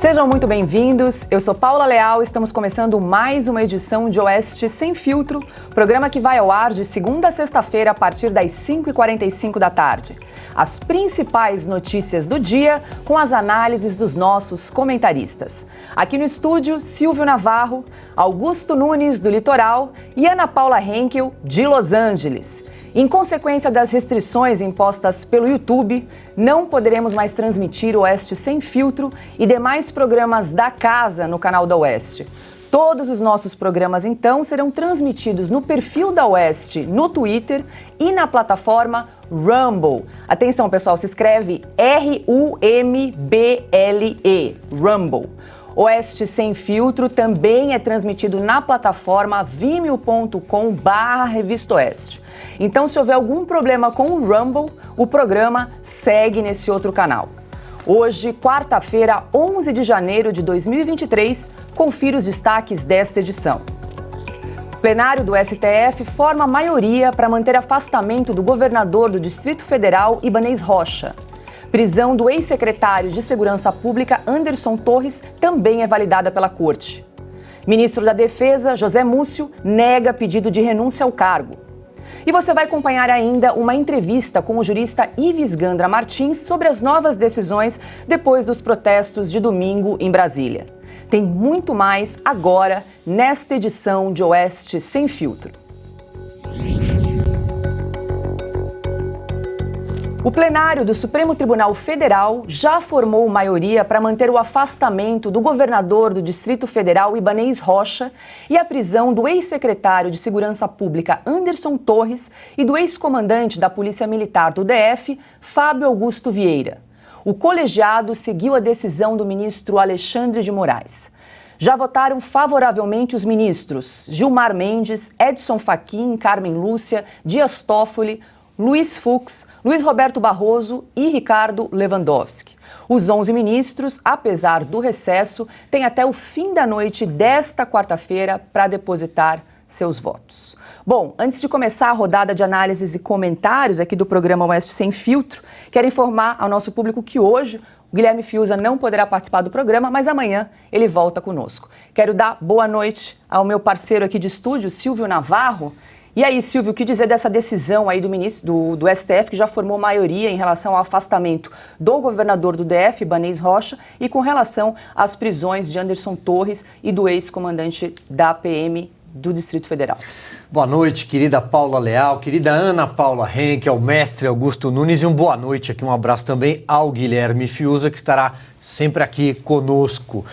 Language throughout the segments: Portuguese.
Sejam muito bem-vindos, eu sou Paula Leal, estamos começando mais uma edição de Oeste Sem Filtro, programa que vai ao ar de segunda a sexta-feira a partir das 5h45 da tarde. As principais notícias do dia com as análises dos nossos comentaristas. Aqui no estúdio, Silvio Navarro, Augusto Nunes, do Litoral, e Ana Paula Henkel, de Los Angeles. Em consequência das restrições impostas pelo YouTube, não poderemos mais transmitir Oeste Sem Filtro e demais programas da casa no canal da Oeste. Todos os nossos programas, então, serão transmitidos no perfil da Oeste no Twitter e na plataforma Rumble. Atenção, pessoal, se escreve R-U-M-B-L-E, Rumble. Oeste Sem Filtro também é transmitido na plataforma vimeo.com/Revista Oeste. Então, se houver algum problema com o Rumble, o programa segue nesse outro canal. Hoje, quarta-feira, 11 de janeiro de 2023, confira os destaques desta edição. O plenário do STF forma maioria para manter afastamento do governador do Distrito Federal, Ibanez Rocha. Prisão do ex-secretário de Segurança Pública, Anderson Torres, também é validada pela Corte. Ministro da Defesa, José Múcio, nega pedido de renúncia ao cargo. E você vai acompanhar ainda uma entrevista com o jurista Ives Gandra Martins sobre as novas decisões depois dos protestos de domingo em Brasília. Tem muito mais agora nesta edição de Oeste Sem Filtro. O plenário do Supremo Tribunal Federal já formou maioria para manter o afastamento do governador do Distrito Federal, Ibanez Rocha, e a prisão do ex-secretário de Segurança Pública, Anderson Torres, e do ex-comandante da Polícia Militar do DF, Fábio Augusto Vieira. O colegiado seguiu a decisão do ministro Alexandre de Moraes. Já votaram favoravelmente os ministros Gilmar Mendes, Edson Fachin, Carmen Lúcia, Dias Toffoli, Luiz Fux, Luiz Roberto Barroso e Ricardo Lewandowski. Os 11 ministros, apesar do recesso, têm até o fim da noite desta quarta-feira para depositar seus votos. Bom, antes de começar a rodada de análises e comentários aqui do programa Oeste Sem Filtro, quero informar ao nosso público que hoje o Guilherme Fiuza não poderá participar do programa, mas amanhã ele volta conosco. Quero dar boa noite ao meu parceiro aqui de estúdio, Silvio Navarro. E aí, Silvio, o que dizer dessa decisão aí do ministro do STF, que já formou maioria em relação ao afastamento do governador do DF, Ibanez Rocha, e com relação às prisões de Anderson Torres e do ex-comandante da PM do Distrito Federal? Boa noite, querida Paula Leal, querida Ana Paula Henkel, ao mestre Augusto Nunes, e boa noite aqui, um abraço também ao Guilherme Fiuza, que estará sempre aqui conosco.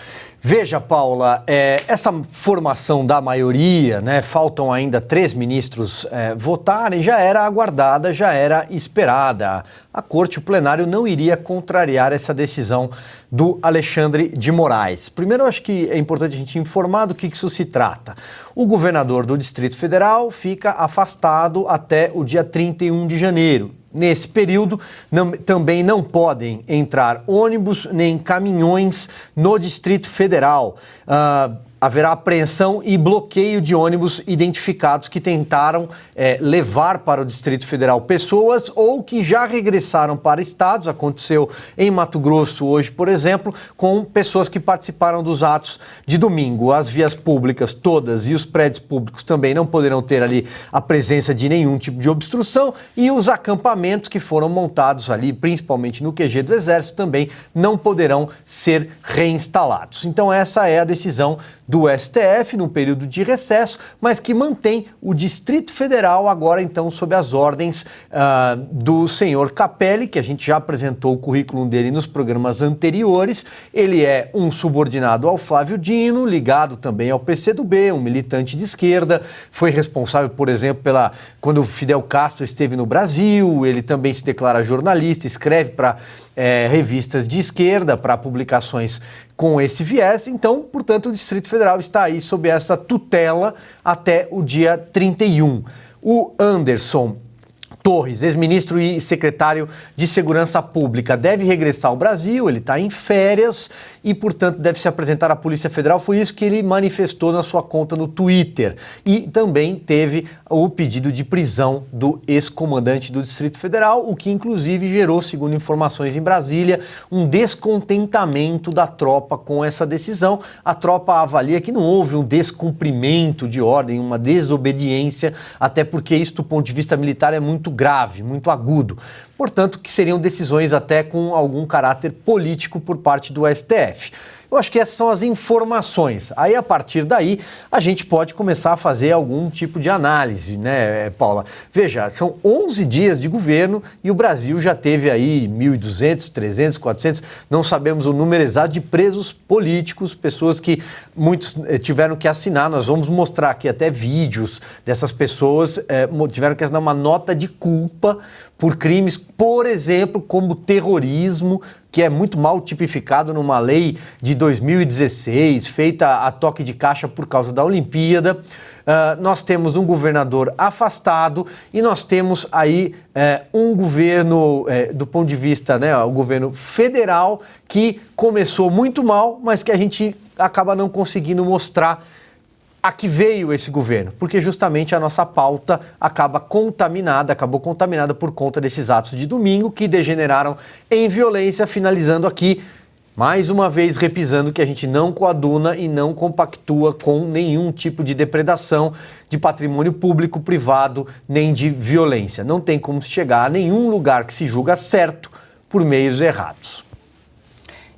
Veja, Paula, essa formação da maioria, né, faltam ainda 3 ministros votarem, já era aguardada, já era esperada. A Corte, o plenário, não iria contrariar essa decisão do Alexandre de Moraes. Primeiro, eu acho que é importante a gente informar do que isso se trata. O governador do Distrito Federal fica afastado até o dia 31 de janeiro. Nesse período, também não podem entrar ônibus nem caminhões no Distrito Federal. Haverá apreensão e bloqueio de ônibus identificados que tentaram levar para o Distrito Federal pessoas ou que já regressaram para estados. Aconteceu em Mato Grosso hoje, por exemplo, com pessoas que participaram dos atos de domingo. As vias públicas todas e os prédios públicos também não poderão ter ali a presença de nenhum tipo de obstrução, e os acampamentos que foram montados ali, principalmente no QG do Exército, também não poderão ser reinstalados. Então essa é a decisão do STF num período de recesso, mas que mantém o Distrito Federal agora então sob as ordens do senhor Capelli, que a gente já apresentou o currículo dele nos programas anteriores. Ele é um subordinado ao Flávio Dino, ligado também ao PCdoB, um militante de esquerda, foi responsável, por exemplo, quando o Fidel Castro esteve no Brasil. Ele também se declara jornalista, escreve para revistas de esquerda, para publicações com esse viés. Então, portanto, o Distrito Federal está aí sob essa tutela até o dia 31. O Anderson Torres, ex-ministro e secretário de Segurança Pública, deve regressar ao Brasil, ele está em férias e, portanto, deve se apresentar à Polícia Federal. Foi isso que ele manifestou na sua conta no Twitter. E também teve o pedido de prisão do ex-comandante do Distrito Federal, o que, inclusive, gerou, segundo informações em Brasília, um descontentamento da tropa com essa decisão. A tropa avalia que não houve um descumprimento de ordem, uma desobediência, até porque isso, do ponto de vista militar, é muito grave, muito agudo. Portanto, que seriam decisões até com algum caráter político por parte do STF. Eu acho que essas são as informações. Aí, a partir daí, a gente pode começar a fazer algum tipo de análise, né, Paula? Veja, são 11 dias de governo e o Brasil já teve aí 1.200, 300, 400, não sabemos o número exato de presos políticos, pessoas que muitos tiveram que assinar. Nós vamos mostrar aqui até vídeos dessas pessoas, tiveram que assinar uma nota de culpa por crimes, por exemplo, como terrorismo, que é muito mal tipificado numa lei de 2016, feita a toque de caixa por causa da Olimpíada. Nós temos um governador afastado e nós temos aí um governo, do ponto de vista, né, o governo federal, que começou muito mal, mas que a gente acaba não conseguindo mostrar a que veio esse governo, porque justamente a nossa pauta acabou contaminada por conta desses atos de domingo que degeneraram em violência, finalizando aqui, mais uma vez repisando que a gente não coaduna e não compactua com nenhum tipo de depredação de patrimônio público, privado, nem de violência. Não tem como chegar a nenhum lugar que se julga certo por meios errados.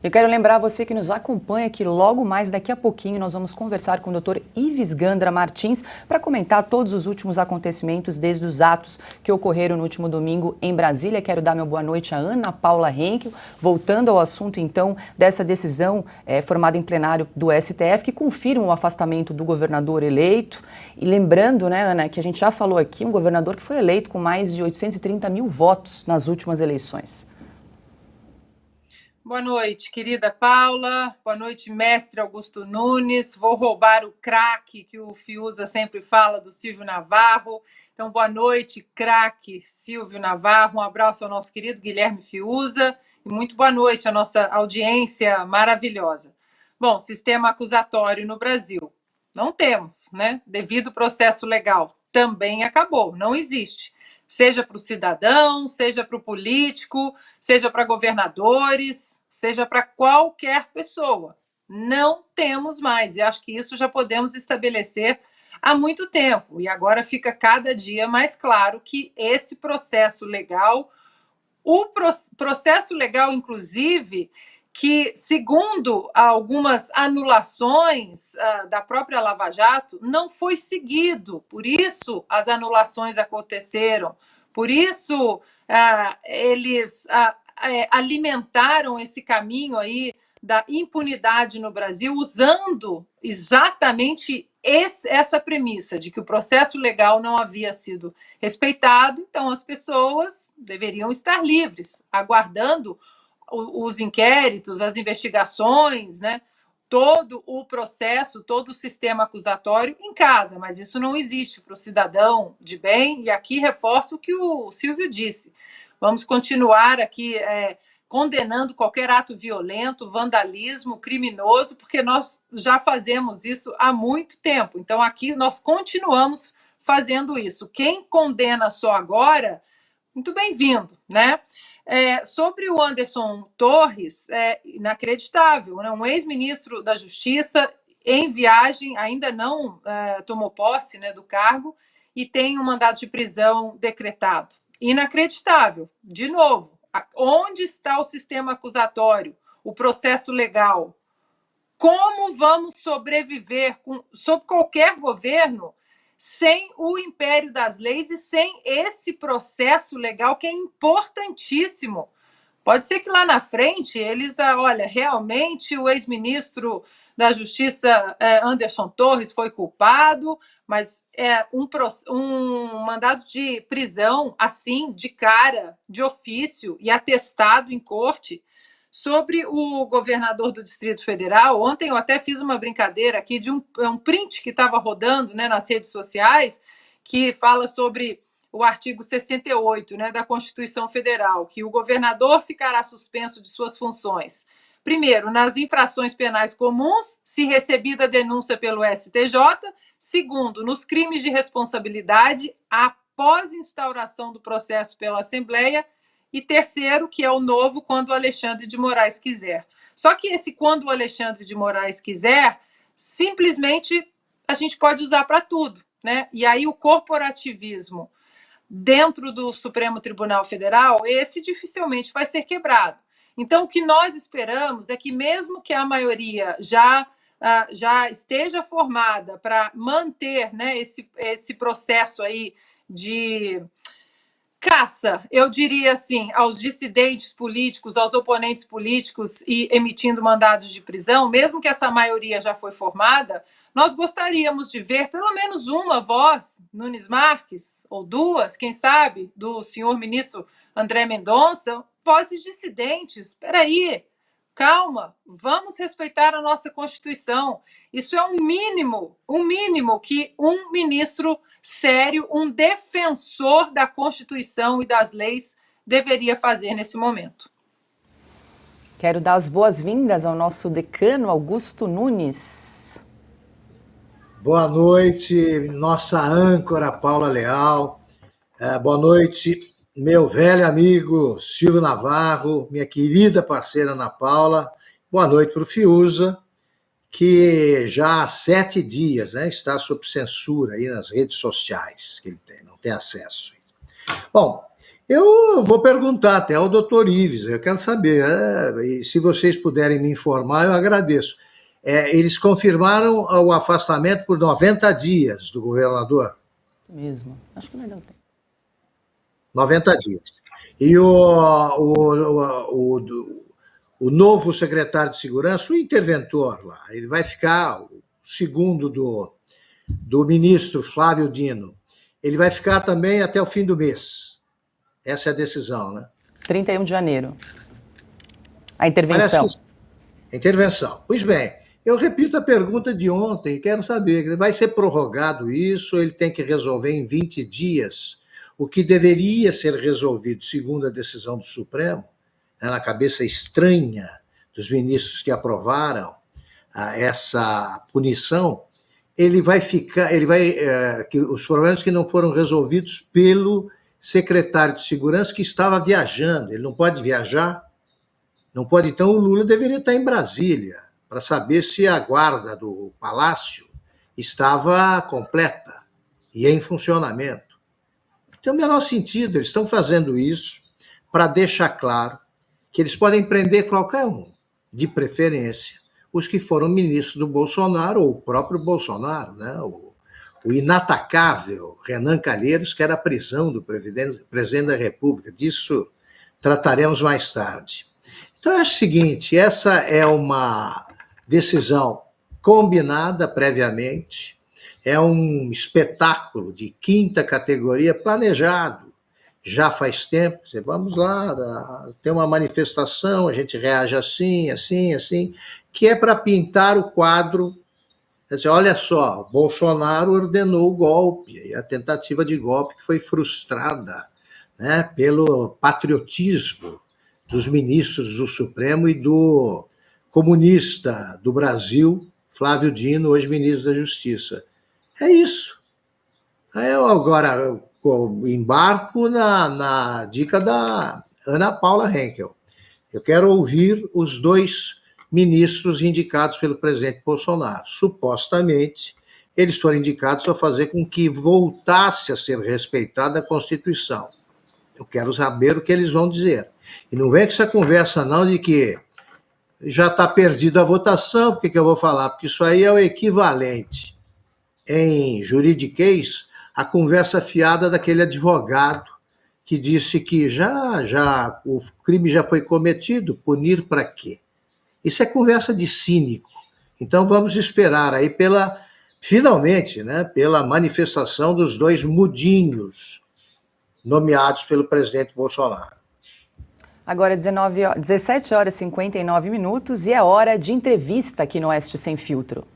Eu quero lembrar você que nos acompanha que logo mais daqui a pouquinho nós vamos conversar com o Dr. Ives Gandra Martins para comentar todos os últimos acontecimentos desde os atos que ocorreram no último domingo em Brasília. Quero dar meu boa noite a Ana Paula Henkel, voltando ao assunto então dessa decisão formada em plenário do STF que confirma o afastamento do governador eleito. E lembrando, né, Ana, que a gente já falou aqui, um governador que foi eleito com mais de 830 mil votos nas últimas eleições. Boa noite, querida Paula. Boa noite, mestre Augusto Nunes. Vou roubar o craque que o Fiuza sempre fala do Silvio Navarro. Então, boa noite, craque Silvio Navarro. Um abraço ao nosso querido Guilherme Fiuza e muito boa noite à nossa audiência maravilhosa. Bom, sistema acusatório no Brasil. Não temos, né? Devido processo legal. Também acabou, não existe. Seja para o cidadão, seja para o político, seja para governadores, seja para qualquer pessoa. Não temos mais, e acho que isso já podemos estabelecer há muito tempo. E agora fica cada dia mais claro que esse processo legal, processo legal, inclusive, que, segundo algumas anulações da própria Lava Jato, não foi seguido. Por isso as anulações aconteceram, por isso eles alimentaram esse caminho aí da impunidade no Brasil, usando exatamente essa premissa de que o processo legal não havia sido respeitado, então as pessoas deveriam estar livres, aguardando os inquéritos, as investigações, né? Todo o processo, todo o sistema acusatório em casa, mas isso não existe para o cidadão de bem, e aqui reforço o que o Silvio disse. Vamos continuar aqui condenando qualquer ato violento, vandalismo, criminoso, porque nós já fazemos isso há muito tempo. Então, aqui nós continuamos fazendo isso. Quem condena só agora, muito bem-vindo, né? Sobre o Anderson Torres, inacreditável, né? Um ex-ministro da Justiça em viagem, ainda não tomou posse, né, do cargo, e tem um mandado de prisão decretado. Inacreditável. De novo, onde está o sistema acusatório, o processo legal? Como vamos sobreviver sob qualquer governo sem o império das leis e sem esse processo legal que é importantíssimo? Pode ser que lá na frente eles, olha, realmente o ex-ministro da Justiça, Anderson Torres, foi culpado, mas um mandado de prisão, assim, de cara, de ofício e atestado em corte. Sobre o governador do Distrito Federal, ontem eu até fiz uma brincadeira aqui de um print que estava rodando, né, nas redes sociais, que fala sobre o artigo 68, né, da Constituição Federal, que o governador ficará suspenso de suas funções. Primeiro, nas infrações penais comuns, se recebida denúncia pelo STJ. Segundo, nos crimes de responsabilidade, após instauração do processo pela Assembleia. E terceiro, que é o novo, quando o Alexandre de Moraes quiser. Só que esse quando o Alexandre de Moraes quiser, simplesmente a gente pode usar para tudo, né? E aí o corporativismo dentro do Supremo Tribunal Federal, esse dificilmente vai ser quebrado. Então, o que nós esperamos é que, mesmo que a maioria já esteja formada para manter, né, esse processo aí de caça, eu diria assim, aos dissidentes políticos, aos oponentes políticos e emitindo mandados de prisão, mesmo que essa maioria já foi formada, nós gostaríamos de ver pelo menos uma voz, Nunes Marques, ou duas, quem sabe, do senhor ministro André Mendonça, vozes dissidentes. Espera aí, calma, vamos respeitar a nossa Constituição. Isso é um mínimo que um ministro sério, um defensor da Constituição e das leis deveria fazer nesse momento. Quero dar as boas-vindas ao nosso decano Augusto Nunes. Boa noite, nossa âncora Paula Leal. Boa noite, meu velho amigo Silvio Navarro, minha querida parceira Ana Paula. Boa noite para o Fiuza, que já há 7 dias, né, está sob censura aí nas redes sociais, que ele não tem acesso. Bom, eu vou perguntar até ao doutor Ives, eu quero saber, e se vocês puderem me informar, eu agradeço. Eles confirmaram o afastamento por 90 dias do governador? Mesmo, acho que não deu tempo. 90 dias. E o novo secretário de Segurança, o interventor lá, ele vai ficar, o segundo do ministro Flávio Dino, ele vai ficar também até o fim do mês. Essa é a decisão, né? 31 de janeiro. A intervenção. A intervenção. Pois bem, eu repito a pergunta de ontem, quero saber, vai ser prorrogado isso, ou ele tem que resolver em 20 dias o que deveria ser resolvido, segundo a decisão do Supremo, na cabeça estranha dos ministros que aprovaram essa punição, que os problemas que não foram resolvidos pelo secretário de Segurança que estava viajando, ele não pode viajar, não pode, então o Lula deveria estar em Brasília para saber se a guarda do Palácio estava completa e em funcionamento. Tem o menor sentido, eles estão fazendo isso para deixar claro que eles podem prender qualquer um, de preferência, os que foram ministros do Bolsonaro, ou o próprio Bolsonaro, né? O inatacável Renan Calheiros, que era a prisão do presidente da República. Disso trataremos mais tarde. Então, é o seguinte, essa é uma decisão combinada previamente, é um espetáculo de 5ª categoria planejado, já faz tempo, vamos lá, tem uma manifestação, a gente reage assim, assim, assim, que é para pintar o quadro, olha só, Bolsonaro ordenou o golpe, e a tentativa de golpe que foi frustrada, né, pelo patriotismo dos ministros do Supremo e do comunista do Brasil, Flávio Dino, hoje ministro da Justiça. É isso. Eu agora embarco na dica da Ana Paula Henkel. Eu quero ouvir os 2 ministros indicados pelo presidente Bolsonaro. Supostamente, eles foram indicados para fazer com que voltasse a ser respeitada a Constituição. Eu quero saber o que eles vão dizer. E não vem com essa conversa não de que já está perdida a votação, por que eu vou falar? Porque isso aí é o equivalente em juridiquês a conversa fiada daquele advogado que disse que já o crime já foi cometido, punir para quê? Isso é conversa de cínico. Então vamos esperar aí finalmente, né, pela manifestação dos 2 mudinhos nomeados pelo presidente Bolsonaro. Agora 17 horas e 59 minutos e é hora de entrevista aqui no Oeste Sem Filtro.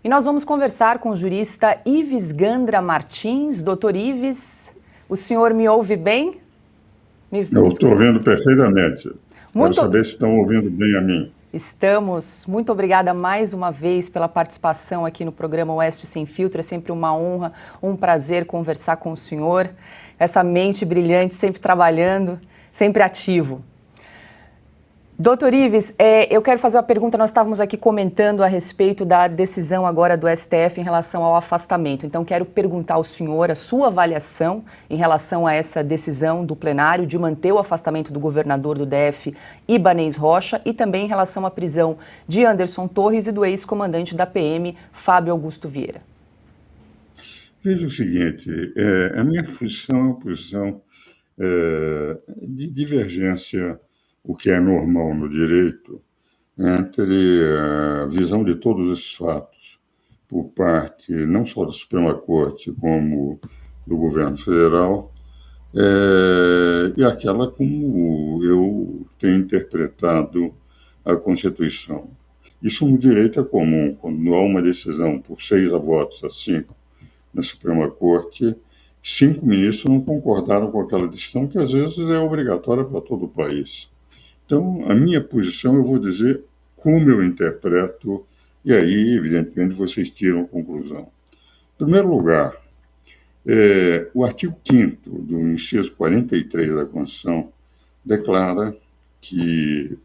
E nós vamos conversar com o jurista Ives Gandra Martins. Doutor Ives, o senhor me ouve bem? Eu estou ouvindo perfeitamente. Muito... Quero saber se estão ouvindo bem a mim. Estamos. Muito obrigada mais uma vez pela participação aqui no programa Oeste Sem Filtro. É sempre uma honra, um prazer conversar com o senhor. Essa mente brilhante, sempre trabalhando, sempre ativo. Doutor Ives, eu quero fazer uma pergunta. Nós estávamos aqui comentando a respeito da decisão agora do STF em relação ao afastamento. Então, quero perguntar ao senhor a sua avaliação em relação a essa decisão do plenário de manter o afastamento do governador do DF, Ibanez Rocha, e também em relação à prisão de Anderson Torres e do ex-comandante da PM, Fábio Augusto Vieira. Veja o seguinte, a minha posição é uma posição de divergência, o que é normal no direito, entre a visão de todos esses fatos, por parte não só da Suprema Corte, como do governo federal, e aquela como eu tenho interpretado a Constituição. Isso no direito é comum, quando há uma decisão por 6 votos a 5 na Suprema Corte, 5 ministros não concordaram com aquela decisão, que às vezes é obrigatória para todo o país. Então, a minha posição, eu vou dizer como eu interpreto, e aí, evidentemente, vocês tiram a conclusão. Em primeiro lugar, o artigo 5º do inciso 43 da Constituição declara que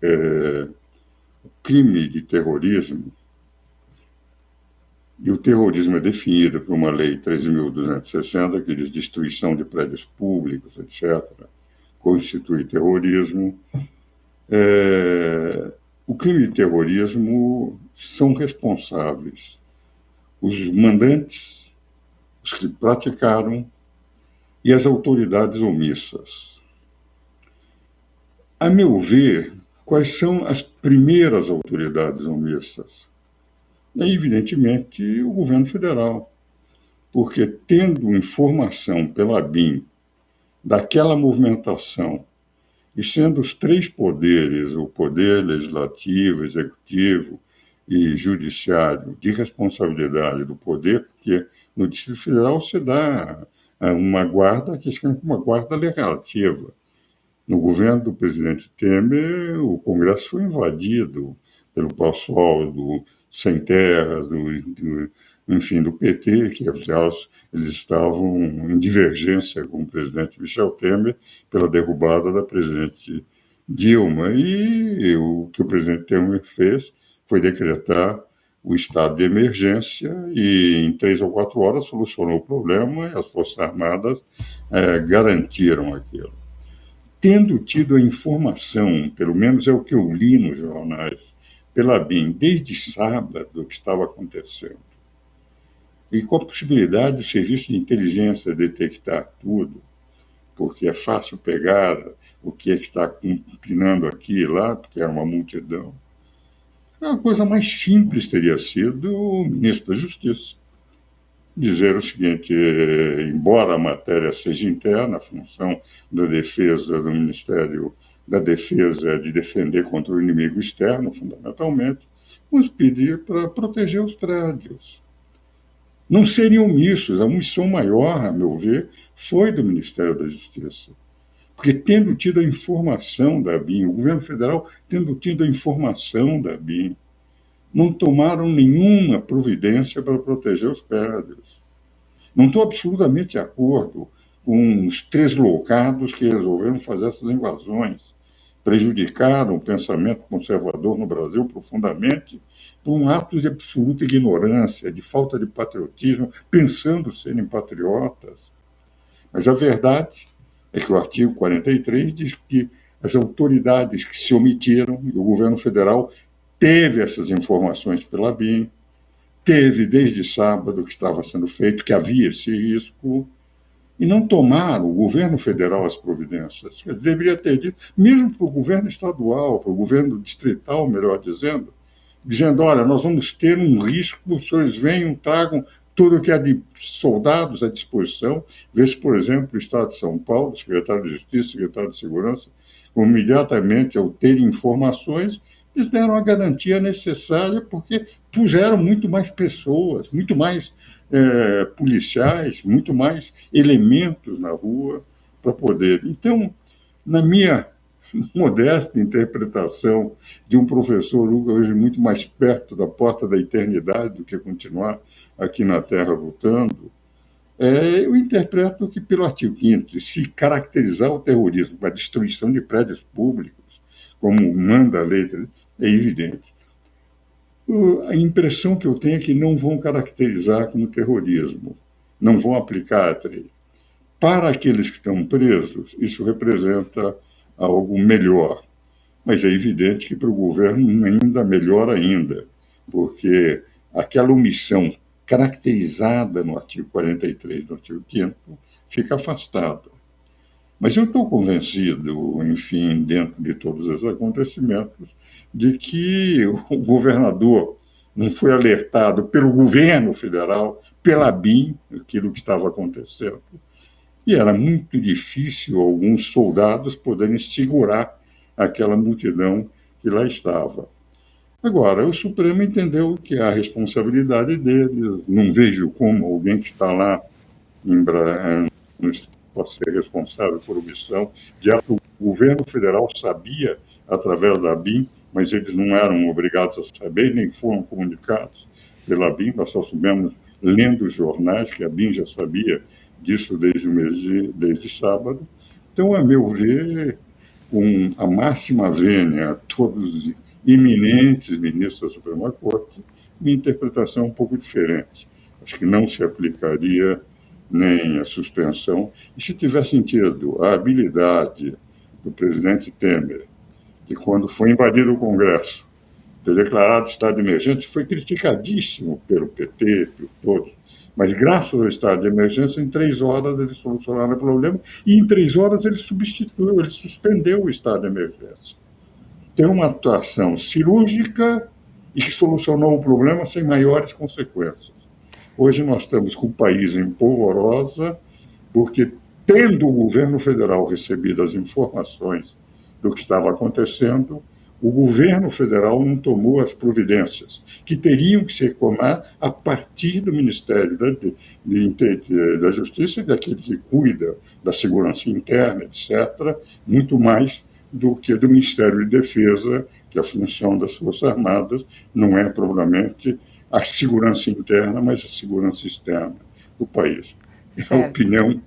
o crime de terrorismo, e o terrorismo é definido por uma lei 13.260, que diz destruição de prédios públicos, etc., constitui terrorismo. O crime de terrorismo são responsáveis os mandantes, os que praticaram e as autoridades omissas. A meu ver, quais são as primeiras autoridades omissas? É, evidentemente, o governo federal, porque tendo informação pela BIM daquela movimentação, e sendo os 3 poderes, o poder legislativo, executivo e judiciário, de responsabilidade do poder, porque no Distrito Federal se dá uma guarda que se chama uma guarda legislativa. No governo do presidente Temer, o Congresso foi invadido pelo pessoal do Sem Terras, enfim, do PT, que eles estavam em divergência com o presidente Michel Temer pela derrubada da presidente Dilma. E o que o presidente Temer fez foi decretar o estado de emergência e em 3 ou 4 horas solucionou o problema e as Forças Armadas garantiram aquilo. Tendo tido a informação, pelo menos é o que eu li nos jornais, pela BIM, desde sábado, do que estava acontecendo, e com a possibilidade do serviço de inteligência detectar tudo, porque é fácil pegar o que é que está empinando aqui e lá, porque era uma multidão. A coisa mais simples teria sido o ministro da Justiça dizer o seguinte: embora a matéria seja interna, a função da defesa do Ministério da Defesa é de defender contra o inimigo externo, fundamentalmente, nos pedir para proteger os prédios. Não seriam omissos. A omissão maior, a meu ver, foi do Ministério da Justiça. Porque tendo tido a informação da BIM, o governo federal tendo tido a informação da BIM, não tomaram nenhuma providência para proteger os prédios. Não estou absolutamente de acordo com os tresloucados que resolveram fazer essas invasões. Prejudicaram o pensamento conservador no Brasil profundamente por um ato de absoluta ignorância, de falta de patriotismo, pensando serem patriotas. Mas a verdade é que o artigo 43 diz que as autoridades que se omitiram, e o governo federal teve essas informações pela BIM, teve desde sábado que estava sendo feito, que havia esse risco, e não tomaram, o governo federal, as providências. Deveria ter dito, mesmo para o governo estadual, para o governo distrital, melhor dizendo, olha, nós vamos ter um risco, os senhores venham, tragam tudo o que há de soldados à disposição. Vê-se, por exemplo, o Estado de São Paulo, o secretário de Justiça, o secretário de Segurança, imediatamente, ao ter informações, eles deram a garantia necessária porque puseram muito mais pessoas, muito mais policiais, muito mais elementos na rua para poder. Então, na minha modesta interpretação de um professor hoje muito mais perto da porta da eternidade do que continuar aqui na Terra lutando, eu interpreto que, pelo artigo 5º, se caracterizar o terrorismo com a destruição de prédios públicos, como manda a lei, é evidente. A impressão que eu tenho é que não vão caracterizar como terrorismo, não vão aplicar a lei. Para aqueles que estão presos, isso representa algo melhor. Mas é evidente que para o governo ainda melhor ainda, porque aquela omissão caracterizada no artigo 43 do artigo 5º fica afastada. Mas eu estou convencido, enfim, dentro de todos esses acontecimentos, de que o governador não foi alertado pelo governo federal, pela BIM, aquilo que estava acontecendo, e era muito difícil alguns soldados poderem segurar aquela multidão que lá estava. Agora, o Supremo entendeu que a responsabilidade deles, não vejo como alguém que está lá pode ser responsável por omissão, já que o governo federal sabia através da BIM, mas eles não eram obrigados a saber, nem foram comunicados pela BIM, nós só soubemos lendo os jornais que a BIM já sabia disso desde sábado. Então, a meu ver, com a máxima vênia a todos os eminentes ministros da Suprema Corte, minha interpretação é um pouco diferente. Acho que não se aplicaria nem a suspensão. E se tiver sentido a habilidade do presidente Temer, que quando foi invadido o Congresso, ter declarado estado de emergência, foi criticadíssimo pelo PT, por todos. Mas, graças ao estado de emergência, em 3 horas eles solucionaram o problema e em 3 horas ele suspendeu o estado de emergência. Tem uma atuação cirúrgica e que solucionou o problema sem maiores consequências. Hoje nós estamos com o país em polvorosa, porque, tendo o governo federal recebido as informações do que estava acontecendo, o governo federal não tomou as providências que teriam que ser tomadas a partir do Ministério da Justiça, daquele que cuida da segurança interna, etc., muito mais do que do Ministério de Defesa, que a função das Forças Armadas não é propriamente a segurança interna, mas a segurança externa do país. É a opinião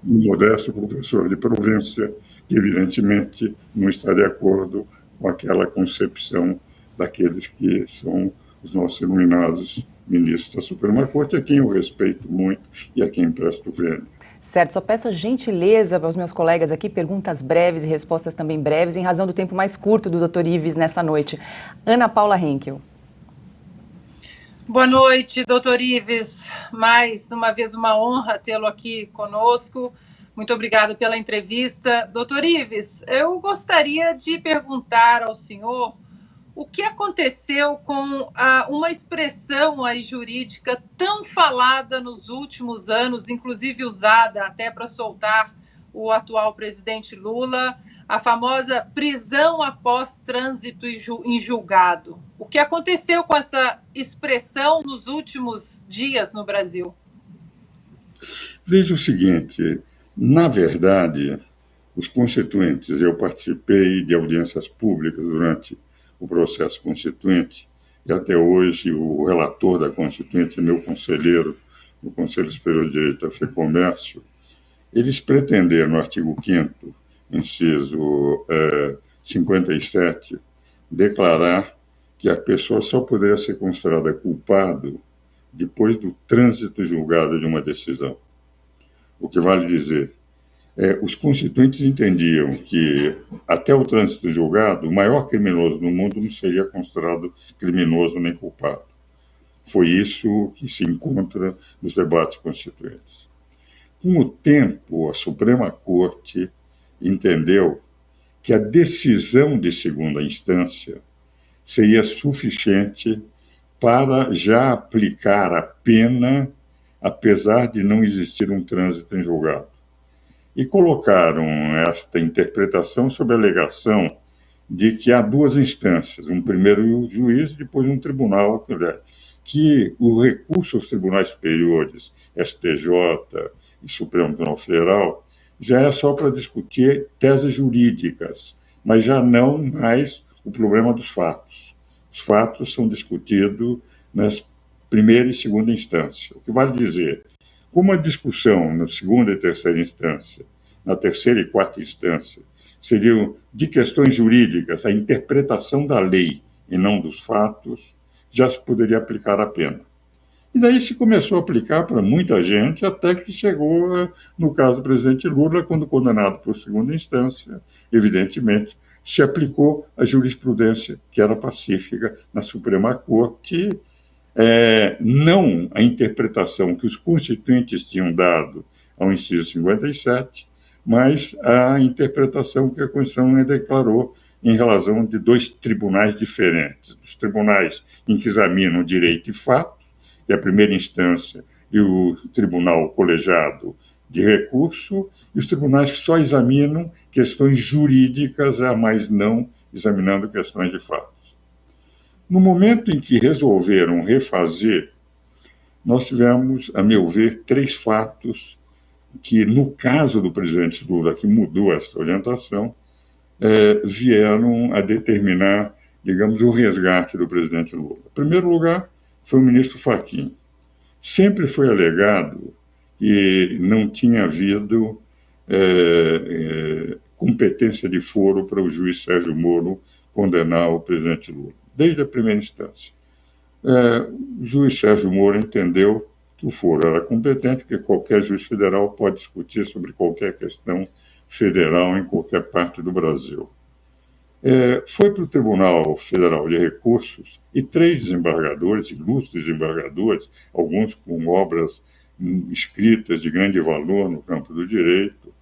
do modesto professor de província, que evidentemente não está de acordo com aquela concepção daqueles que são os nossos iluminados ministros da Suprema Corte, a quem eu respeito muito e a quem presto vênia. Certo, só peço a gentileza para os meus colegas aqui, perguntas breves e respostas também breves, em razão do tempo mais curto do Dr. Ives nessa noite. Ana Paula Henkel. Boa noite, doutor Ives. Mais uma vez uma honra tê-lo aqui conosco. Muito obrigada pela entrevista. Doutor Ives, eu gostaria de perguntar ao senhor o que aconteceu com uma expressão aí jurídica tão falada nos últimos anos, inclusive usada até para soltar o atual presidente Lula, a famosa prisão após trânsito em julgado. O que aconteceu com essa expressão nos últimos dias no Brasil? Veja o seguinte, na verdade, os constituintes, eu participei de audiências públicas durante o processo constituinte, e até hoje o relator da Constituinte é meu conselheiro no Conselho Superior de Direito da FEComércio. Eles pretenderam, no artigo 5º, inciso 57, declarar que a pessoa só poderia ser considerada culpado depois do trânsito julgado de uma decisão. O que vale dizer, os constituintes entendiam que, até o trânsito julgado, o maior criminoso do mundo não seria considerado criminoso nem culpado. Foi isso que se encontra nos debates constituintes. Com o tempo, a Suprema Corte entendeu que a decisão de segunda instância seria suficiente para já aplicar a pena, apesar de não existir um trânsito em julgado. E colocaram esta interpretação sob a alegação de que há duas instâncias, um primeiro juiz e depois um tribunal, que o recurso aos tribunais superiores, STJ e Supremo Tribunal Federal, já é só para discutir teses jurídicas, mas já não mais o problema dos fatos. Os fatos são discutidos nas primeira e segunda instância. O que vale dizer, como a discussão na segunda e terceira instância, na terceira e quarta instância, seriam de questões jurídicas, a interpretação da lei e não dos fatos, já se poderia aplicar a pena. E daí se começou a aplicar para muita gente, até que chegou, no caso do presidente Lula, quando condenado por segunda instância, evidentemente, se aplicou a jurisprudência que era pacífica na Suprema Corte, não a interpretação que os constituintes tinham dado ao inciso 57, mas a interpretação que a Constituição declarou em relação de dois tribunais diferentes, dos tribunais em que examinam direito e fatos, que é a primeira instância, e o tribunal colegiado de recurso, e os tribunais que só examinam questões jurídicas, mas não examinando questões de fatos. No momento em que resolveram refazer, nós tivemos, a meu ver, três fatos que, no caso do presidente Lula, que mudou essa orientação, vieram a determinar, digamos, o resgate do presidente Lula. Em primeiro lugar, foi o ministro Fachin. Sempre foi alegado que não tinha havido competência de foro para o juiz Sérgio Moro condenar o presidente Lula, desde a primeira instância. O juiz Sérgio Moro entendeu que o foro era competente, que qualquer juiz federal pode discutir sobre qualquer questão federal em qualquer parte do Brasil. Foi para o Tribunal Federal de Recursos e três desembargadores, ilustres desembargadores, alguns com obras escritas de grande valor no campo do direito,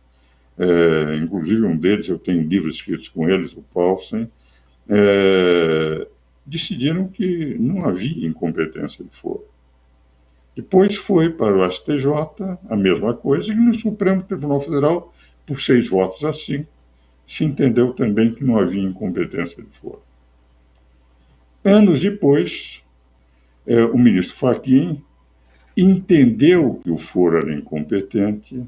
inclusive um deles, eu tenho livros escritos com eles, o Paulsen, decidiram que não havia incompetência de foro. Depois foi para o STJ, a mesma coisa, e no Supremo Tribunal Federal, por 6 votos a 5, se entendeu também que não havia incompetência de foro. Anos depois, o ministro Fachin entendeu que o foro era incompetente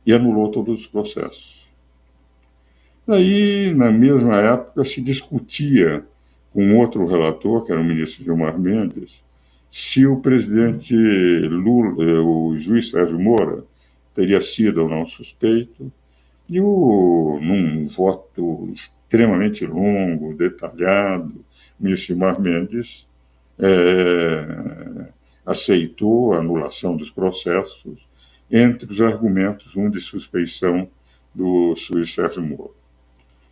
e anulou todos os processos. Daí, na mesma época, se discutia com outro relator, que era o ministro Gilmar Mendes, se o presidente Lula, o juiz Sérgio Moro, teria sido ou não suspeito, e num voto extremamente longo, detalhado, o ministro Gilmar Mendes aceitou a anulação dos processos, entre os argumentos, um de suspeição do juiz Sérgio Moro.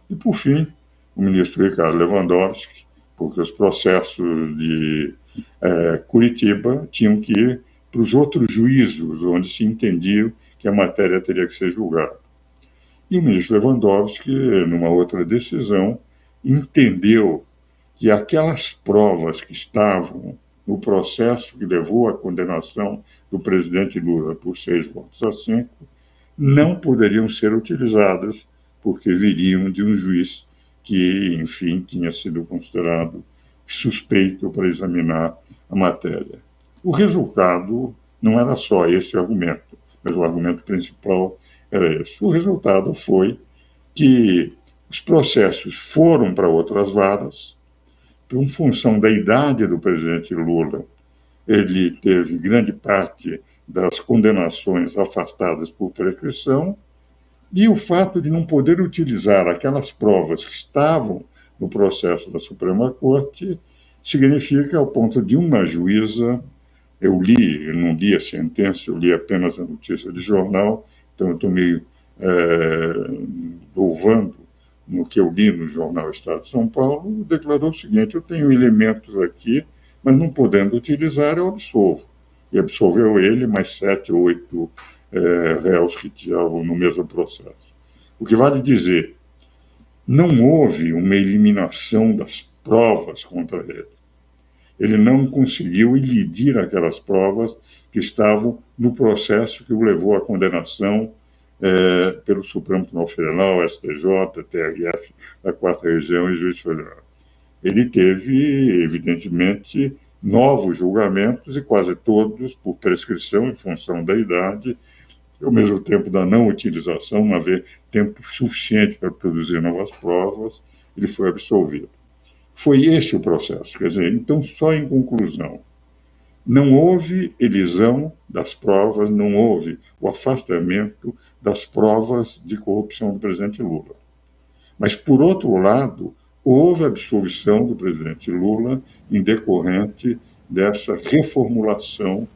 E, por fim, o ministro Ricardo Lewandowski, porque os processos de Curitiba tinham que ir para os outros juízos, onde se entendia que a matéria teria que ser julgada. E o ministro Lewandowski, numa outra decisão, entendeu que aquelas provas que estavam no processo que levou à condenação do presidente Lula por 6 votos a 5 não poderiam ser utilizadas porque viriam de um juiz que, enfim, tinha sido considerado suspeito para examinar a matéria. O resultado não era só esse argumento, mas o argumento principal era esse. O resultado foi que os processos foram para outras varas, em função da idade do presidente Lula, ele teve grande parte das condenações afastadas por prescrição, e o fato de não poder utilizar aquelas provas que estavam no processo da Suprema Corte significa, ao ponto de uma juíza, eu não li a sentença, eu li apenas a notícia de jornal, então eu estou meio louvando no que eu li no jornal Estado de São Paulo, declarou o seguinte: eu tenho elementos aqui, mas não podendo utilizar, eu absolvo. E absolveu ele, mais 7 ou 8 réus que estavam no mesmo processo. O que vale dizer, não houve uma eliminação das provas contra ele. Ele não conseguiu elidir aquelas provas que estavam no processo que o levou à condenação pelo Supremo Tribunal Federal, STJ, TRF, da 4ª Região e Juiz Federal. Ele teve, evidentemente, novos julgamentos, e quase todos por prescrição em função da idade, e ao mesmo tempo da não utilização, não haver tempo suficiente para produzir novas provas, ele foi absolvido. Foi este o processo. Quer dizer, então, só em conclusão, não houve elisão das provas, não houve o afastamento das provas de corrupção do presidente Lula. Mas, por outro lado, houve absolvição do presidente Lula em decorrente dessa reformulação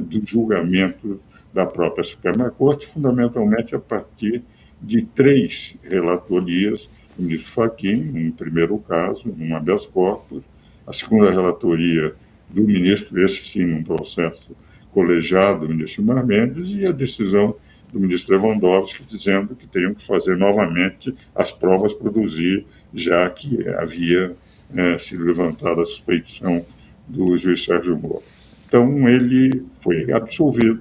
do julgamento da própria Suprema Corte, fundamentalmente a partir de 3 relatorias do ministro Fachin, no primeiro caso, num habeas corpus, a segunda relatoria do ministro, esse sim, num processo colegiado do ministro Gilmar Mendes, e a decisão do ministro Lewandowski dizendo que teriam que fazer novamente as provas produzir, já que havia sido levantada a suspeição do juiz Sérgio Moro. Então, ele foi absolvido,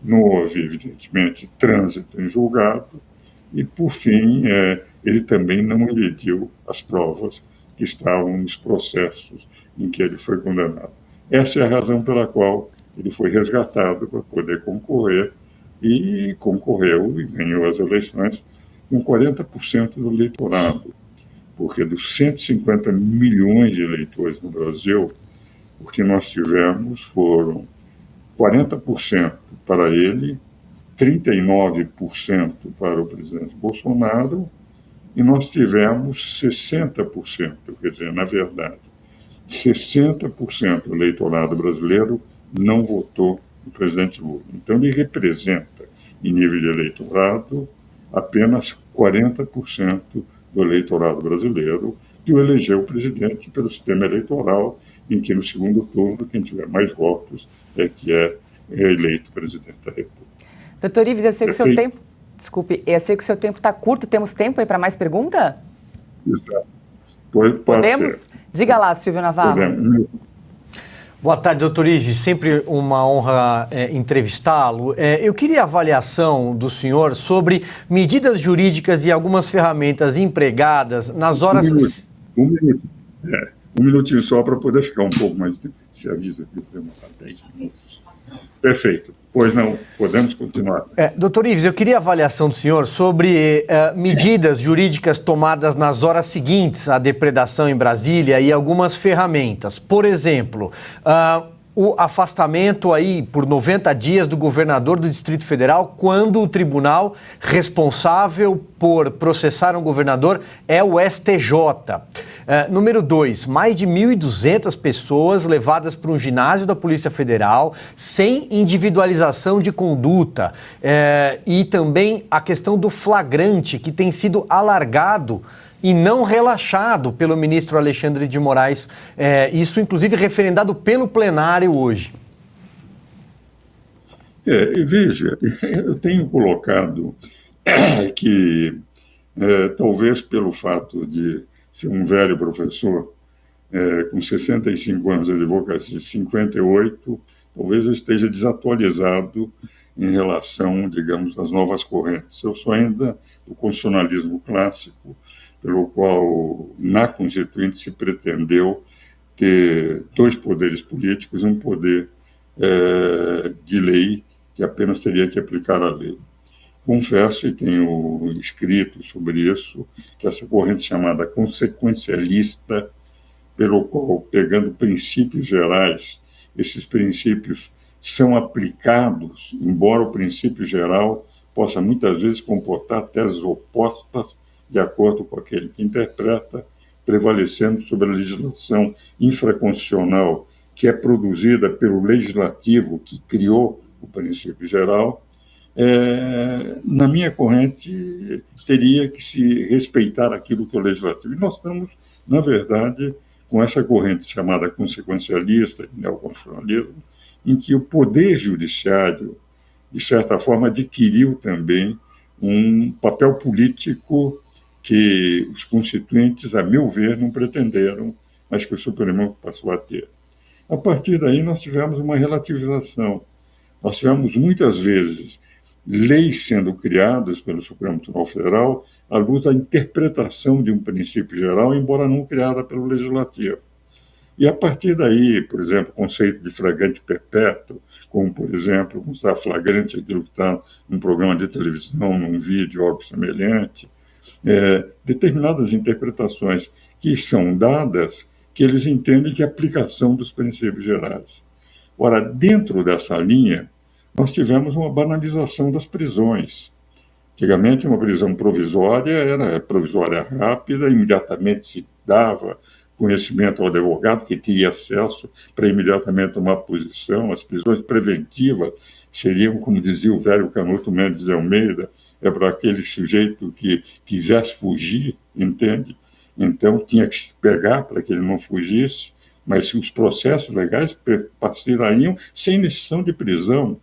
não houve, evidentemente, trânsito em julgado, e, por fim, ele também não elidiu as provas que estavam nos processos em que ele foi condenado. Essa é a razão pela qual ele foi resgatado para poder concorrer, e concorreu e ganhou as eleições com 40% do eleitorado, porque dos 150 milhões de eleitores no Brasil, o que nós tivemos foram 40% para ele, 39% para o presidente Bolsonaro, e nós tivemos 60%, quer dizer, na verdade, 60% do eleitorado brasileiro não votou no presidente Lula. Então, ele representa, em nível de eleitorado, apenas 40% do eleitorado brasileiro, que o elegeu o presidente pelo sistema eleitoral, em que, no segundo turno, quem tiver mais votos é que é eleito presidente da República. Doutor Ives, eu sei que o seu tempo... Desculpe, eu sei que o seu tempo está curto. Temos tempo aí para mais pergunta? Exato. Podemos? Ser. Diga lá, Silvio Navarro. Podemos. Boa tarde, doutor Ives. Sempre uma honra entrevistá-lo. Eu queria a avaliação do senhor sobre medidas jurídicas e algumas ferramentas empregadas nas horas... Um minutinho só para poder ficar um pouco mais de tempo. Se avisa que temos 10 minutos. Perfeito. Pois não, podemos continuar. Doutor Ives, eu queria a avaliação do senhor sobre medidas jurídicas tomadas nas horas seguintes à depredação em Brasília e algumas ferramentas. Por exemplo, o afastamento aí por 90 dias do governador do Distrito Federal, quando o tribunal responsável por processar um governador é o STJ. Número 2, mais de 1.200 pessoas levadas para um ginásio da Polícia Federal sem individualização de conduta. E também a questão do flagrante, que tem sido alargado e não relaxado pelo ministro Alexandre de Moraes. Isso, inclusive, referendado pelo plenário hoje. Veja, eu tenho colocado que, talvez pelo fato de ser um velho professor, com 65 anos de advocacia, 58, talvez eu esteja desatualizado em relação, digamos, às novas correntes. Eu sou ainda do constitucionalismo clássico, pelo qual, na Constituinte, se pretendeu ter 2 poderes políticos, um poder de lei, que apenas teria que aplicar a lei. Confesso, e tenho escrito sobre isso, que essa corrente chamada consequencialista, pelo qual, pegando princípios gerais, esses princípios são aplicados, embora o princípio geral possa muitas vezes comportar teses opostas de acordo com aquele que interpreta, prevalecendo sobre a legislação infraconstitucional que é produzida pelo legislativo que criou o princípio geral. Na minha corrente, teria que se respeitar aquilo que é o legislativo. E nós estamos, na verdade, com essa corrente chamada consequencialista, neoconstitucionalismo, em que o poder judiciário, de certa forma, adquiriu também um papel político que os constituintes, a meu ver, não pretenderam, mas que o Supremo passou a ter. A partir daí, nós tivemos uma relativização. Nós tivemos, muitas vezes, leis sendo criadas pelo Supremo Tribunal Federal à luz da interpretação de um princípio geral, embora não criada pelo Legislativo. E a partir daí, por exemplo, o conceito de flagrante perpétuo, como, por exemplo, como está flagrante aquilo que está num programa de televisão, num vídeo, algo semelhante, determinadas interpretações que são dadas, que eles entendem que é aplicação dos princípios gerais. Ora, dentro dessa linha, nós tivemos uma banalização das prisões. Antigamente, uma prisão provisória era provisória rápida, imediatamente se dava conhecimento ao advogado, que tinha acesso para imediatamente tomar posição. As prisões preventivas seriam, como dizia o velho Canuto Mendes de Almeida, é para aquele sujeito que quisesse fugir, entende? Então, tinha que se pegar para que ele não fugisse, mas os processos legais passariam sem necessidade de prisão.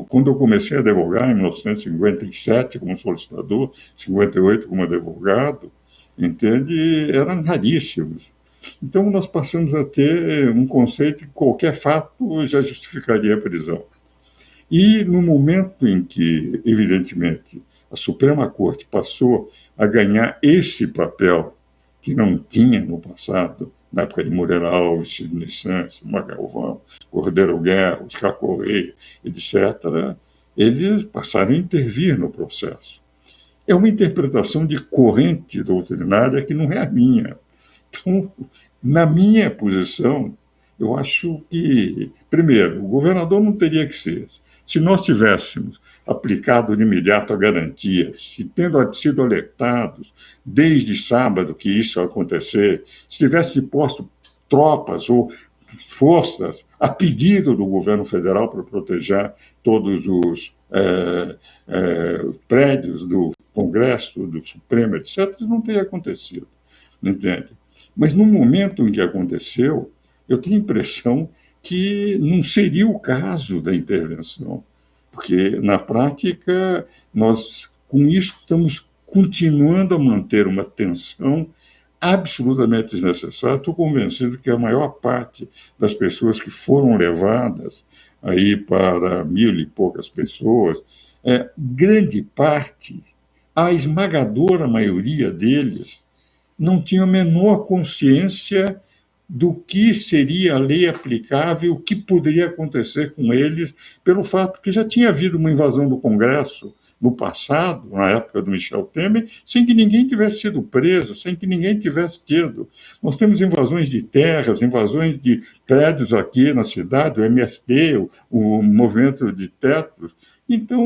Quando eu comecei a advogar, em 1957, como solicitador, 58 como advogado, entende? Eram raríssimos. Então, nós passamos a ter um conceito de que qualquer fato já justificaria a prisão. E no momento em que, evidentemente, a Suprema Corte passou a ganhar esse papel que não tinha no passado, na época de Moreira Alves, Sidney Santos, Magalvão, Cordeiro Guerra, Oscar Correia, etc., eles passaram a intervir no processo. É uma interpretação de corrente doutrinária que não é a minha. Então, na minha posição, eu acho que, primeiro, o governador não teria que ser. Se nós tivéssemos aplicado de imediato a garantia, se tendo sido alertados desde sábado que isso ia acontecer, se tivesse posto tropas ou forças a pedido do governo federal para proteger todos os prédios do Congresso, do Supremo, etc., isso não teria acontecido, entende? Mas no momento em que aconteceu, eu tenho a impressão que não seria o caso da intervenção, porque, na prática, nós, com isso, estamos continuando a manter uma tensão absolutamente desnecessária. Estou convencido que a maior parte das pessoas que foram levadas aí para 1.000 e poucas pessoas, grande parte, a esmagadora maioria deles, não tinha a menor consciência do que seria a lei aplicável, o que poderia acontecer com eles, pelo fato que já tinha havido uma invasão do Congresso no passado, na época do Michel Temer, sem que ninguém tivesse sido preso, sem que ninguém tivesse tido. Nós temos invasões de terras, invasões de prédios aqui na cidade, o MST, o movimento de tetos. Então,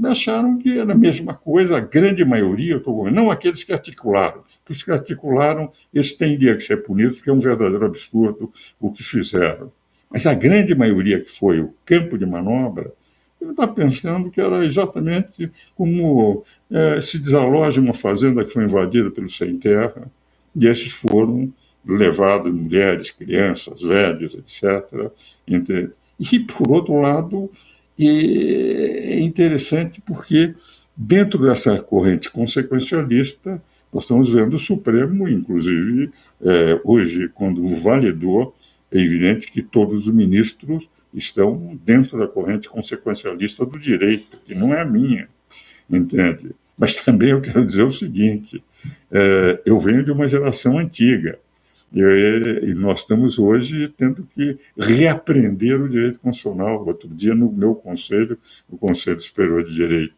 acharam que era a mesma coisa, a grande maioria, não aqueles que articularam. Os que articularam, eles teriam que ser punidos, porque é um verdadeiro absurdo o que fizeram. Mas a grande maioria que foi o campo de manobra, ele está pensando que era exatamente como se desaloja uma fazenda que foi invadida pelos sem terra, e esses foram levados, mulheres, crianças, velhos, etc. E, por outro lado, é interessante porque, dentro dessa corrente consequencialista, nós estamos vendo o Supremo, inclusive, hoje, quando validou, é evidente que todos os ministros estão dentro da corrente consequencialista do direito, que não é a minha, entende? Mas também eu quero dizer o seguinte, eu venho de uma geração antiga, e nós estamos hoje tendo que reaprender o direito constitucional. Outro dia, no meu conselho, o Conselho Superior de Direito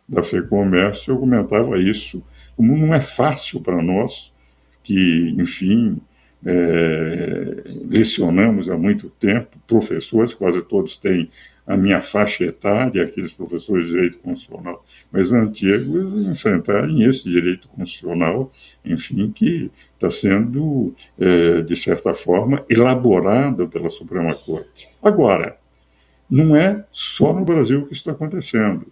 da FEComércio, eu comentava isso, como não é fácil para nós, que, enfim, lecionamos há muito tempo, professores, quase todos têm a minha faixa etária, aqueles professores de direito constitucional, mas antigos, enfrentarem esse direito constitucional, enfim, que está sendo, de certa forma, elaborado pela Suprema Corte. Agora, não é só no Brasil que isso está acontecendo.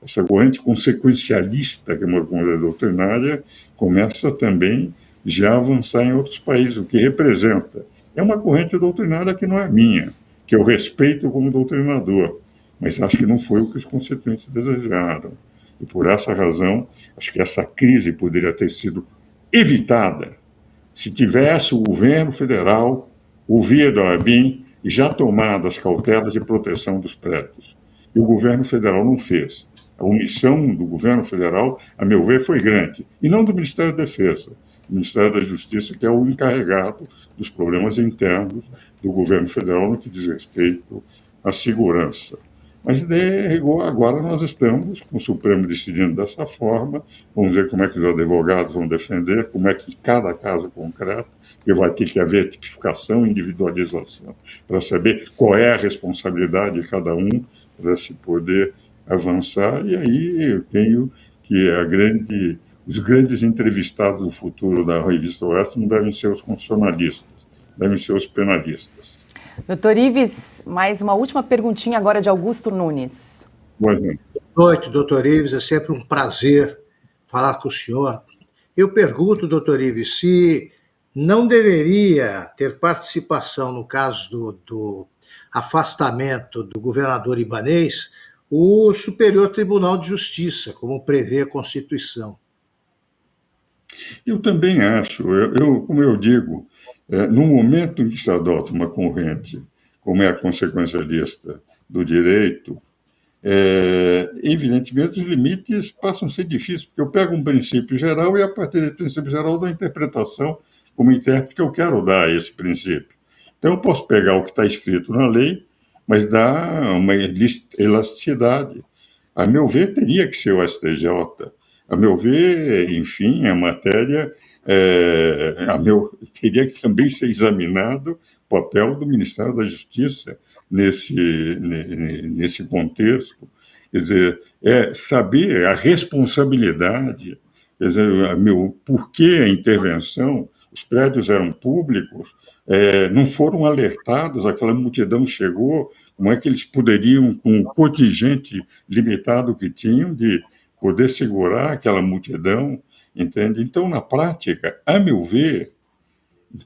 Essa corrente consequencialista, que é uma corrente doutrinária, começa também já a avançar em outros países, o que representa. É uma corrente doutrinária que não é minha, que eu respeito como doutrinador, mas acho que não foi o que os constituintes desejaram. E por essa razão, acho que essa crise poderia ter sido evitada se tivesse o governo federal ouvido a ABIN e já tomado as cautelas de proteção dos prédios. e o governo federal não fez. A omissão do governo federal, a meu ver, foi grande, e não do Ministério da Defesa. O Ministério da Justiça, que é o encarregado dos problemas internos do governo federal no que diz respeito à segurança. Mas, agora nós estamos com o Supremo decidindo dessa forma, vamos ver como é que os advogados vão defender, como é que cada caso concreto, que vai ter que haver tipificação, individualização, para saber qual é a responsabilidade de cada um, para se poder avançar, e aí eu tenho que os grandes entrevistados do futuro da Revista Oeste não devem ser os constitucionalistas, devem ser os penalistas. Doutor Ives, mais uma última perguntinha agora de Augusto Nunes. Boa noite, doutor Ives, é sempre um prazer falar com o senhor. Eu pergunto, doutor Ives, se não deveria ter participação no caso do afastamento do governador Ibanez o Superior Tribunal de Justiça, como prevê a Constituição. Eu também acho, como eu digo, no momento em que se adota uma corrente, como é a consequencialista do direito, evidentemente os limites passam a ser difíceis, porque eu pego um princípio geral e, a partir desse princípio geral, dou a interpretação como intérprete que eu quero dar a esse princípio. Então, eu posso pegar o que está escrito na lei, mas dar uma elasticidade. A meu ver, teria que ser o STJ. A meu ver, enfim, a matéria teria que também ser examinado o papel do Ministério da Justiça nesse contexto. Quer dizer, saber a responsabilidade, quer dizer, por que a intervenção, os prédios eram públicos, não foram alertados, aquela multidão chegou, como é que eles poderiam, com o contingente limitado que tinham, de poder segurar aquela multidão, entende? Então, na prática, a meu ver,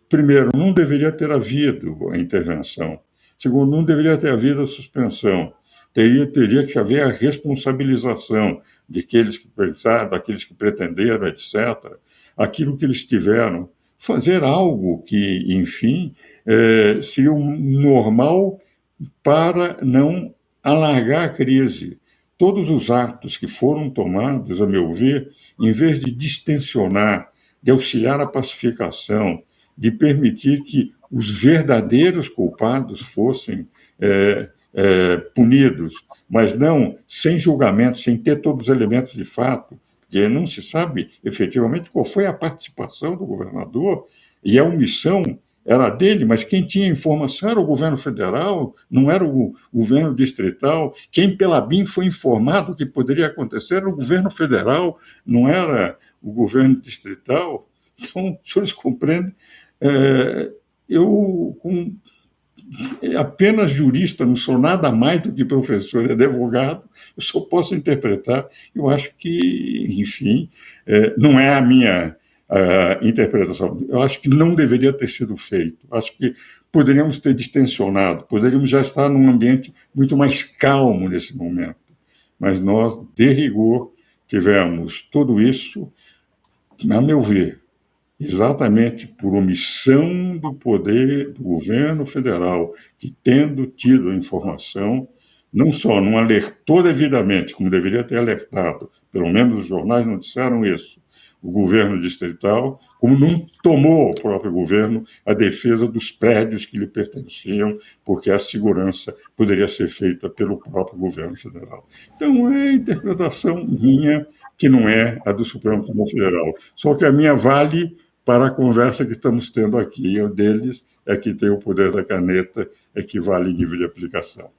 primeiro, não deveria ter havido a intervenção. Segundo, não deveria ter havido a suspensão. Teria que haver a responsabilização daqueles que pensaram, daqueles que pretenderam, etc. Aquilo que eles tiveram. Fazer algo que, enfim, seria normal para não alargar a crise. Todos os atos que foram tomados, a meu ver, em vez de distensionar, de auxiliar a pacificação, de permitir que os verdadeiros culpados fossem punidos, mas não sem julgamento, sem ter todos os elementos de fato, porque não se sabe efetivamente qual foi a participação do governador, e a omissão era dele, mas quem tinha informação era o governo federal, não era o governo distrital. Quem pela BIM foi informado que poderia acontecer era o governo federal, não era o governo distrital. Então, os senhores compreendem? Eu, apenas jurista, não sou nada mais do que professor e advogado, eu só posso interpretar. Eu acho que, enfim, não é a minha interpretação. Eu acho que não deveria ter sido feito. Acho que poderíamos ter distensionado, poderíamos já estar num ambiente muito mais calmo nesse momento. Mas nós, de rigor, tivemos tudo isso, a meu ver, exatamente por omissão do poder do governo federal, que, tendo tido a informação, não só não alertou devidamente, como deveria ter alertado, pelo menos os jornais não disseram isso, o governo distrital, como não tomou o próprio governo a defesa dos prédios que lhe pertenciam, porque a segurança poderia ser feita pelo próprio governo federal. Então, é a interpretação minha, que não é a do Supremo Tribunal Federal. Só que a minha vale para a conversa que estamos tendo aqui. E o deles é que tem o poder da caneta, é que vale em nível de aplicação.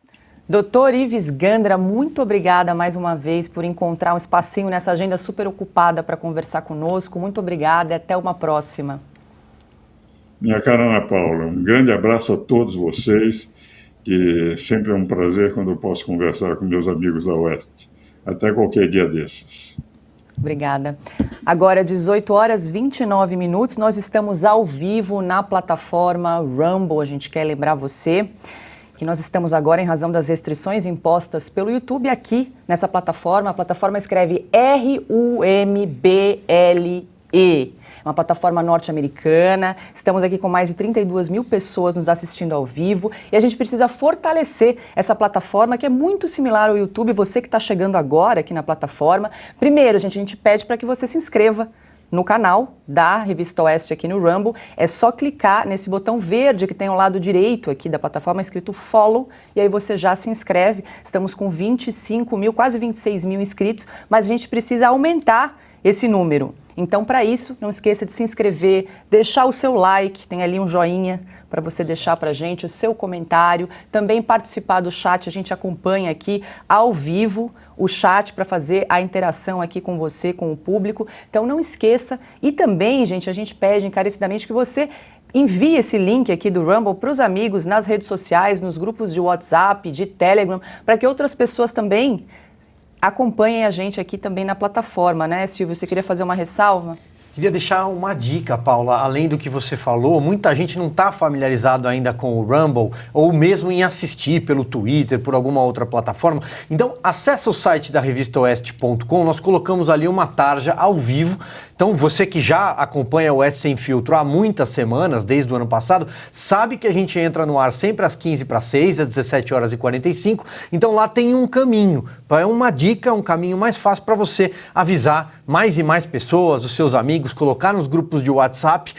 Doutor Ives Gandra, muito obrigada mais uma vez por encontrar um espacinho nessa agenda super ocupada para conversar conosco. Muito obrigada e até uma próxima. Minha cara Ana Paula, um grande abraço a todos vocês, que sempre é um prazer quando eu posso conversar com meus amigos da Oeste. Até qualquer dia desses. Obrigada. Agora, 18h29, nós estamos ao vivo na plataforma Rumble. A gente quer lembrar você que nós estamos agora, em razão das restrições impostas pelo YouTube, aqui nessa plataforma. A plataforma escreve RUMBLE. uma plataforma norte-americana. Estamos aqui com mais de 32 mil pessoas nos assistindo ao vivo e a gente precisa fortalecer essa plataforma que é muito similar ao YouTube. Você que está chegando agora aqui na plataforma, primeiro, a gente pede para que você se inscreva no canal da Revista Oeste aqui no Rumble. É só clicar nesse botão verde que tem ao lado direito aqui da plataforma escrito Follow e aí você já se inscreve. Estamos com 25 mil, quase 26 mil inscritos, mas a gente precisa aumentar esse número. Então, para isso, não esqueça de se inscrever, deixar o seu like, tem ali um joinha para você deixar para a gente, o seu comentário, também participar do chat, a gente acompanha aqui ao vivo o chat para fazer a interação aqui com você, com o público. Então, não esqueça. E também, gente, a gente pede encarecidamente que você envie esse link aqui do Rumble para os amigos nas redes sociais, nos grupos de WhatsApp, de Telegram, para que outras pessoas também acompanhem a gente aqui também na plataforma, né, Silvio? Você queria fazer uma ressalva? Queria deixar uma dica, Paula, além do que você falou, muita gente não está familiarizado ainda com o Rumble ou mesmo em assistir pelo Twitter, por alguma outra plataforma. Então, acessa o site da revistaoeste.com, nós colocamos ali uma tarja ao vivo. Então, você que já acompanha o Oeste Sem Filtro há muitas semanas, desde o ano passado, sabe que a gente entra no ar sempre às 15:06, às 17h45. Então, lá tem um caminho, é uma dica, um caminho mais fácil para você avisar mais e mais pessoas, os seus amigos, colocar nos grupos de WhatsApp.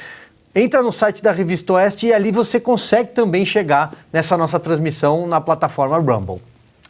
Entra no site da Revista Oeste e ali você consegue também chegar nessa nossa transmissão na plataforma Rumble.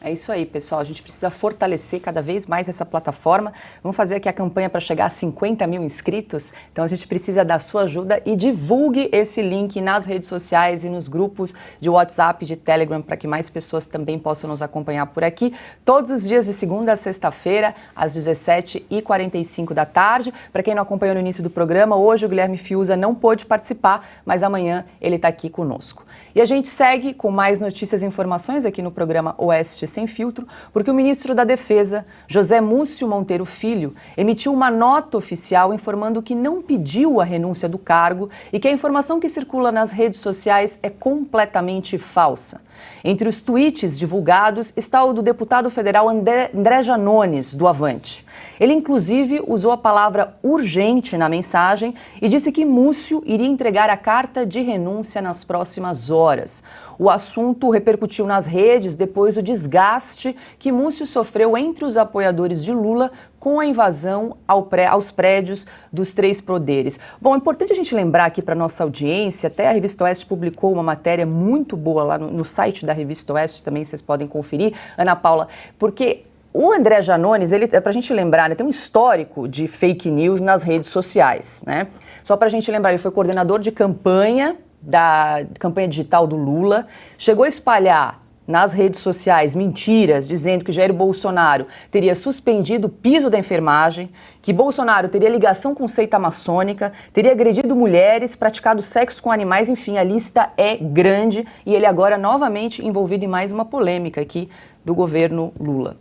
É isso aí, pessoal. A gente precisa fortalecer cada vez mais essa plataforma. Vamos fazer aqui a campanha para chegar a 50 mil inscritos. Então a gente precisa da sua ajuda e divulgue esse link nas redes sociais e nos grupos de WhatsApp, de Telegram, para que mais pessoas também possam nos acompanhar por aqui. Todos os dias de segunda a sexta-feira, às 17h45 da tarde. Para quem não acompanhou no início do programa, hoje o Guilherme Fiuza não pôde participar, mas amanhã ele está aqui conosco. E a gente segue com mais notícias e informações aqui no programa Oeste Sem Filtro, porque o ministro da Defesa, José Múcio Monteiro Filho, emitiu uma nota oficial informando que não pediu a renúncia do cargo e que a informação que circula nas redes sociais é completamente falsa. Entre os tweets divulgados está o do deputado federal André Janones, do Avante. Ele, inclusive, usou a palavra urgente na mensagem e disse que Múcio iria entregar a carta de renúncia nas próximas horas. O assunto repercutiu nas redes depois do desgaste que Múcio sofreu entre os apoiadores de Lula com a invasão aos prédios dos três poderes. Bom, é importante a gente lembrar aqui para nossa audiência, até a Revista Oeste publicou uma matéria muito boa lá no site da Revista Oeste, também vocês podem conferir, Ana Paula, porque o André Janones, para a gente lembrar, né, tem um histórico de fake news nas redes sociais, né? Só para a gente lembrar, ele foi coordenador de campanha da campanha digital do Lula, chegou a espalhar nas redes sociais mentiras, dizendo que Jair Bolsonaro teria suspendido o piso da enfermagem, que Bolsonaro teria ligação com seita maçônica, teria agredido mulheres, praticado sexo com animais, enfim, a lista é grande e ele agora novamente envolvido em mais uma polêmica aqui do governo Lula.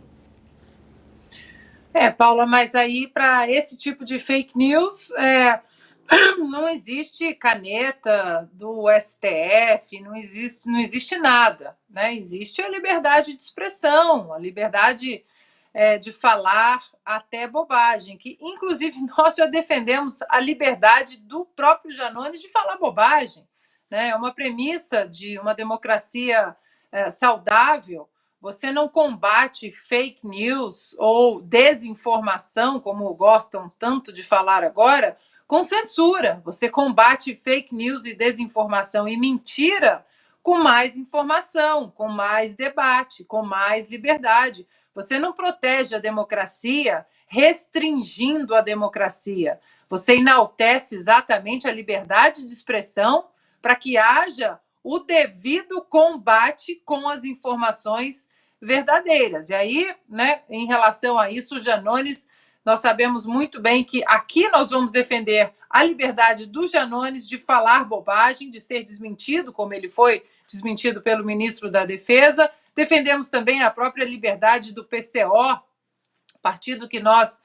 Paula, mas aí para esse tipo de fake news não existe caneta do STF, não existe nada, né? Existe a liberdade de expressão, a liberdade de falar até bobagem, que inclusive nós já defendemos a liberdade do próprio Janones de falar bobagem, né? É uma premissa de uma democracia saudável. Você não combate fake news ou desinformação, como gostam tanto de falar agora, com censura. Você combate fake news e desinformação e mentira com mais informação, com mais debate, com mais liberdade. Você não protege a democracia restringindo a democracia. Você enaltece exatamente a liberdade de expressão para que haja o devido combate com as informações verdadeiras. E aí, né, em relação a isso, o Janones, nós sabemos muito bem que aqui nós vamos defender a liberdade do Janones de falar bobagem, de ser desmentido, como ele foi desmentido pelo ministro da Defesa. Defendemos também a própria liberdade do PCO, partido que nós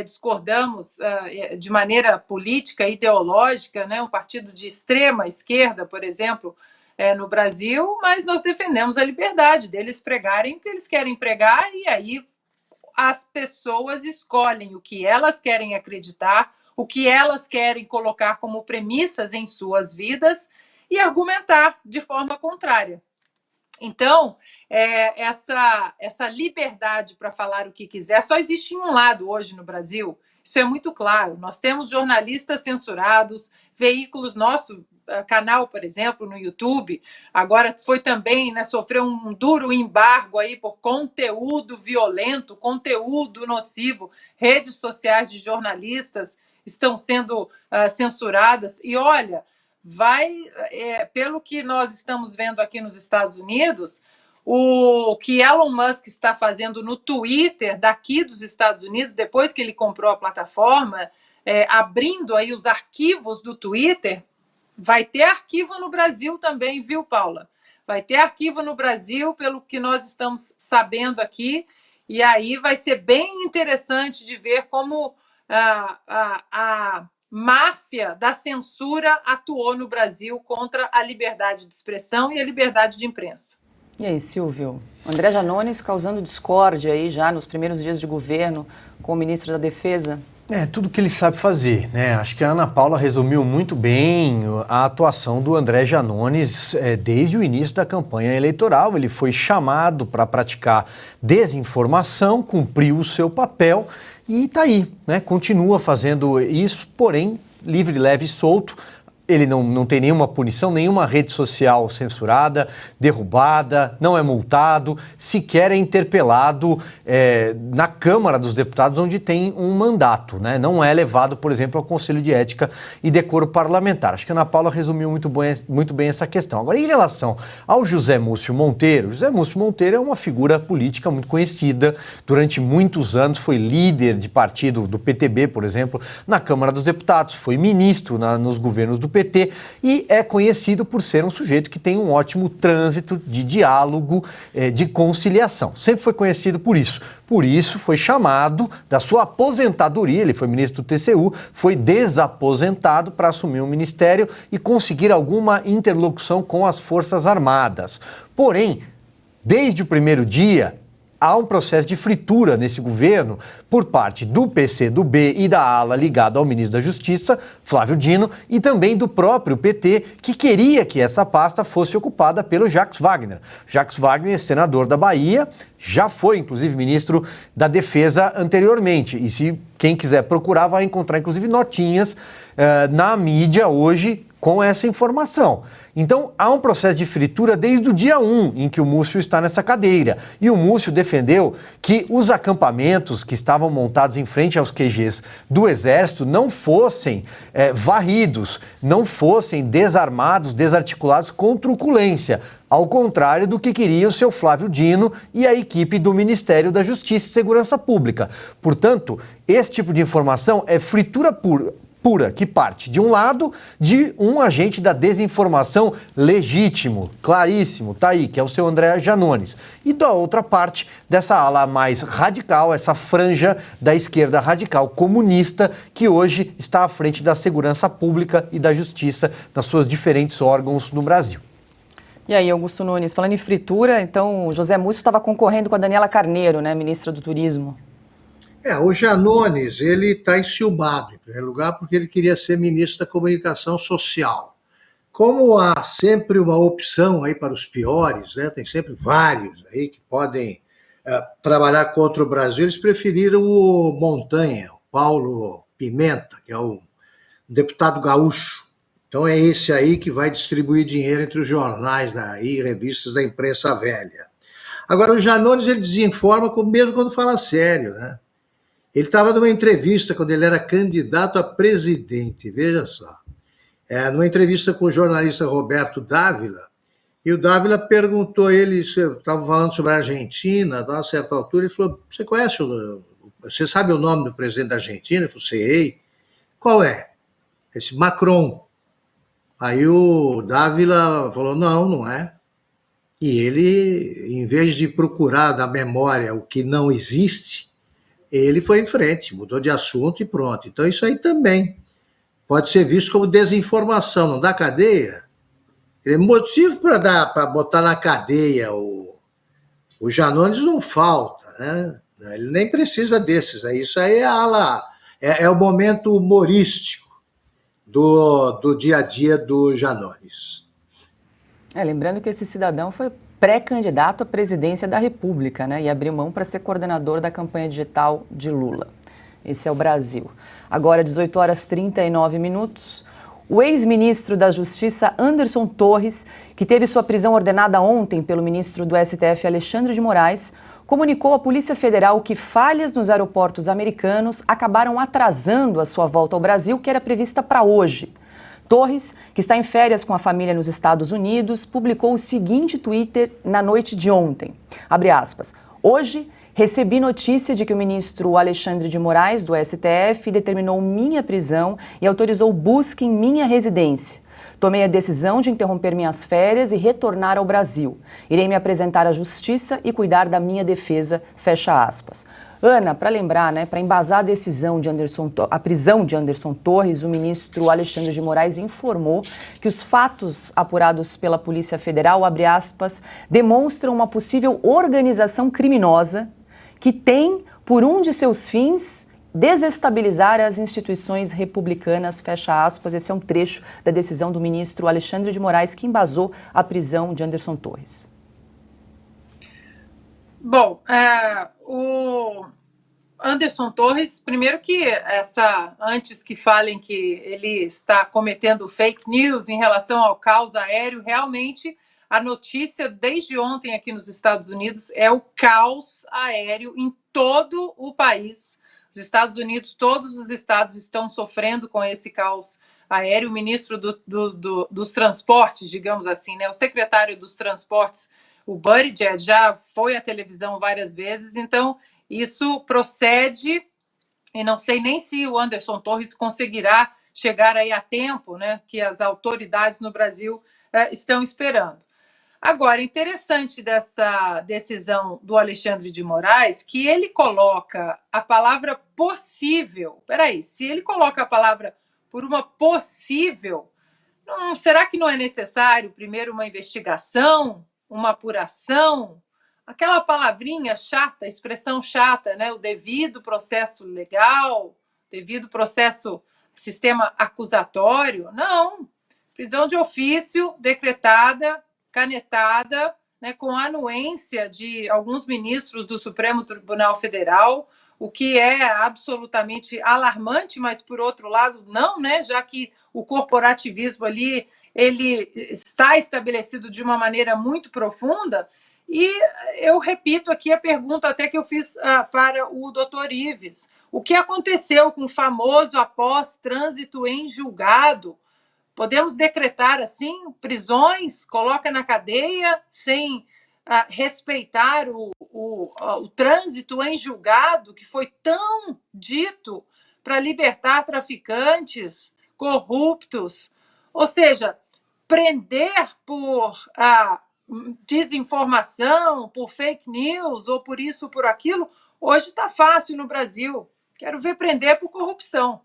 discordamos de maneira política, ideológica, né, um partido de extrema esquerda, por exemplo, no Brasil, mas nós defendemos a liberdade deles pregarem o que eles querem pregar e aí as pessoas escolhem o que elas querem acreditar, o que elas querem colocar como premissas em suas vidas e argumentar de forma contrária. Então, essa liberdade para falar o que quiser só existe em um lado hoje no Brasil. Isso é muito claro. Nós temos jornalistas censurados, veículos, nosso canal, por exemplo, no YouTube, agora foi também, né, sofreu um duro embargo aí por conteúdo violento, conteúdo nocivo, redes sociais de jornalistas estão sendo censuradas. E olha, pelo que nós estamos vendo aqui nos Estados Unidos, o que Elon Musk está fazendo no Twitter daqui dos Estados Unidos, depois que ele comprou a plataforma, abrindo aí os arquivos do Twitter, vai ter arquivo no Brasil também, viu, Paula? Vai ter arquivo no Brasil, pelo que nós estamos sabendo aqui, e aí vai ser bem interessante de ver como a máfia da censura atuou no Brasil contra a liberdade de expressão e a liberdade de imprensa. E aí, Silvio? André Janones causando discórdia aí já nos primeiros dias de governo com o ministro da Defesa. Tudo que ele sabe fazer, né? Acho que a Ana Paula resumiu muito bem a atuação do André Janones desde o início da campanha eleitoral. Ele foi chamado para praticar desinformação, cumpriu o seu papel e está aí, né? Continua fazendo isso, porém, livre, leve e solto. Ele não tem nenhuma punição, nenhuma rede social censurada, derrubada, não é multado, sequer é interpelado na Câmara dos Deputados, onde tem um mandato, né? Não é levado, por exemplo, ao Conselho de Ética e Decoro Parlamentar. Acho que a Ana Paula resumiu muito bem essa questão. Agora, em relação ao José Múcio Monteiro, José Múcio Monteiro é uma figura política muito conhecida. Durante muitos anos foi líder de partido do PTB, por exemplo, na Câmara dos Deputados, foi ministro nos governos do PT e é conhecido por ser um sujeito que tem um ótimo trânsito de diálogo, de conciliação. Sempre foi conhecido por isso. Por isso foi chamado da sua aposentadoria, ele foi ministro do TCU, foi desaposentado para assumir um ministério e conseguir alguma interlocução com as Forças Armadas. Porém, desde o primeiro dia, há um processo de fritura nesse governo por parte do PCdoB e da ala ligada ao ministro da Justiça, Flávio Dino, e também do próprio PT, que queria que essa pasta fosse ocupada pelo Jacques Wagner. Jacques Wagner, senador da Bahia, já foi, inclusive, ministro da Defesa anteriormente. E se quem quiser procurar, vai encontrar, inclusive, notinhas na mídia hoje com essa informação. Então, há um processo de fritura desde o dia 1 em que o Múcio está nessa cadeira. E o Múcio defendeu que os acampamentos que estavam montados em frente aos QGs do Exército não fossem varridos, não fossem desarmados, desarticulados com truculência, ao contrário do que queria o seu Flávio Dino e a equipe do Ministério da Justiça e Segurança Pública. Portanto, esse tipo de informação é fritura pura, que parte, de um lado, de um agente da desinformação legítimo, claríssimo, tá aí, que é o seu André Janones. E da outra parte, dessa ala mais radical, essa franja da esquerda radical comunista, que hoje está à frente da segurança pública e da justiça nas suas diferentes órgãos no Brasil. E aí, Augusto Nunes, falando em fritura, então, o José Múcio estava concorrendo com a Daniela Carneiro, né, ministra do Turismo. O Janones, ele está enciumado, em primeiro lugar, porque ele queria ser ministro da Comunicação Social. Como há sempre uma opção aí para os piores, né, tem sempre vários aí que podem trabalhar contra o Brasil, eles preferiram o Montanha, o Paulo Pimenta, que é um deputado gaúcho. Então é esse aí que vai distribuir dinheiro entre os jornais e revistas da imprensa velha. Agora, o Janones, ele desinforma mesmo quando fala sério, né? Ele estava numa entrevista quando ele era candidato a presidente, veja só. Numa entrevista com o jornalista Roberto Dávila, e o Dávila perguntou a ele, estava falando sobre a Argentina, a uma certa altura, ele falou, você sabe o nome do presidente da Argentina? Ele falou, sei. Qual é? Ele disse, Macron. Aí o Dávila falou, não é. E ele, em vez de procurar da memória o que não existe, ele foi em frente, mudou de assunto e pronto. Então isso aí também pode ser visto como desinformação, não dá cadeia? Motivo para botar na cadeia o Janones não falta, né? Ele nem precisa desses aí. Isso aí é o momento humorístico do dia a dia do Janones. Lembrando que esse cidadão foi pré-candidato à presidência da República, né? E abriu mão para ser coordenador da campanha digital de Lula. Esse é o Brasil. Agora, 18h39. O ex-ministro da Justiça, Anderson Torres, que teve sua prisão ordenada ontem pelo ministro do STF, Alexandre de Moraes, comunicou à Polícia Federal que falhas nos aeroportos americanos acabaram atrasando a sua volta ao Brasil, que era prevista para hoje. Torres, que está em férias com a família nos Estados Unidos, publicou o seguinte Twitter na noite de ontem, abre aspas, hoje recebi notícia de que o ministro Alexandre de Moraes, do STF, determinou minha prisão e autorizou busca em minha residência. Tomei a decisão de interromper minhas férias e retornar ao Brasil. Irei me apresentar à justiça e cuidar da minha defesa, fecha aspas. Ana, para lembrar, né, para embasar a prisão de Anderson Torres, o ministro Alexandre de Moraes informou que os fatos apurados pela Polícia Federal, abre aspas, demonstram uma possível organização criminosa que tem por um de seus fins desestabilizar as instituições republicanas, fecha aspas. Esse é um trecho da decisão do ministro Alexandre de Moraes que embasou a prisão de Anderson Torres. Bom, o Anderson Torres, primeiro que antes que falem que ele está cometendo fake news em relação ao caos aéreo, realmente a notícia desde ontem aqui nos Estados Unidos é o caos aéreo em todo o país. Os Estados Unidos, todos os estados estão sofrendo com esse caos aéreo. O ministro dos transportes, digamos assim, né, o secretário dos transportes, o Buttigieg, já foi à televisão várias vezes, então isso procede, e não sei nem se o Anderson Torres conseguirá chegar aí a tempo, né, que as autoridades no Brasil estão esperando. Agora, interessante dessa decisão do Alexandre de Moraes, que ele coloca a palavra possível. Se ele coloca a palavra por uma possível, será que não é necessário primeiro uma investigação, uma apuração? Aquela palavrinha chata, expressão chata, né? O devido processo legal, devido processo, sistema acusatório. Não, prisão de ofício decretada, canetada, né, com a anuência de alguns ministros do Supremo Tribunal Federal, o que é absolutamente alarmante, mas, por outro lado, não, né, já que o corporativismo ali ele está estabelecido de uma maneira muito profunda. E eu repito aqui a pergunta até que eu fiz para o doutor Ives. O que aconteceu com o famoso após trânsito em julgado? Podemos decretar assim prisões, coloca na cadeia sem respeitar o trânsito em julgado, que foi tão dito para libertar traficantes, corruptos. Ou seja, prender por desinformação, por fake news, ou por isso ou por aquilo, hoje está fácil no Brasil. Quero ver prender por corrupção.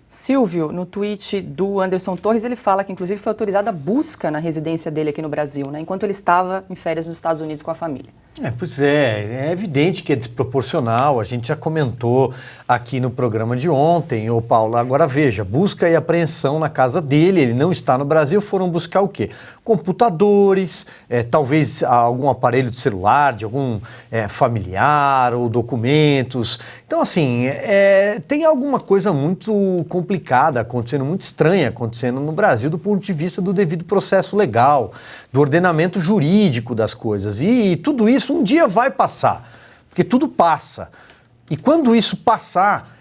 Silvio, no tweet do Anderson Torres, ele fala que inclusive foi autorizada a busca na residência dele aqui no Brasil, né, enquanto ele estava em férias nos Estados Unidos com a família. Pois é evidente que é desproporcional, a gente já comentou aqui no programa de ontem, ô Paulo, agora veja, busca e apreensão na casa dele, ele não está no Brasil, foram buscar o quê? Computadores, talvez algum aparelho de celular de algum familiar ou documentos. Então, assim, tem alguma coisa muito complicada acontecendo, muito estranha acontecendo no Brasil do ponto de vista do devido processo legal, do ordenamento jurídico das coisas. E tudo isso um dia vai passar, porque tudo passa. E quando isso passar,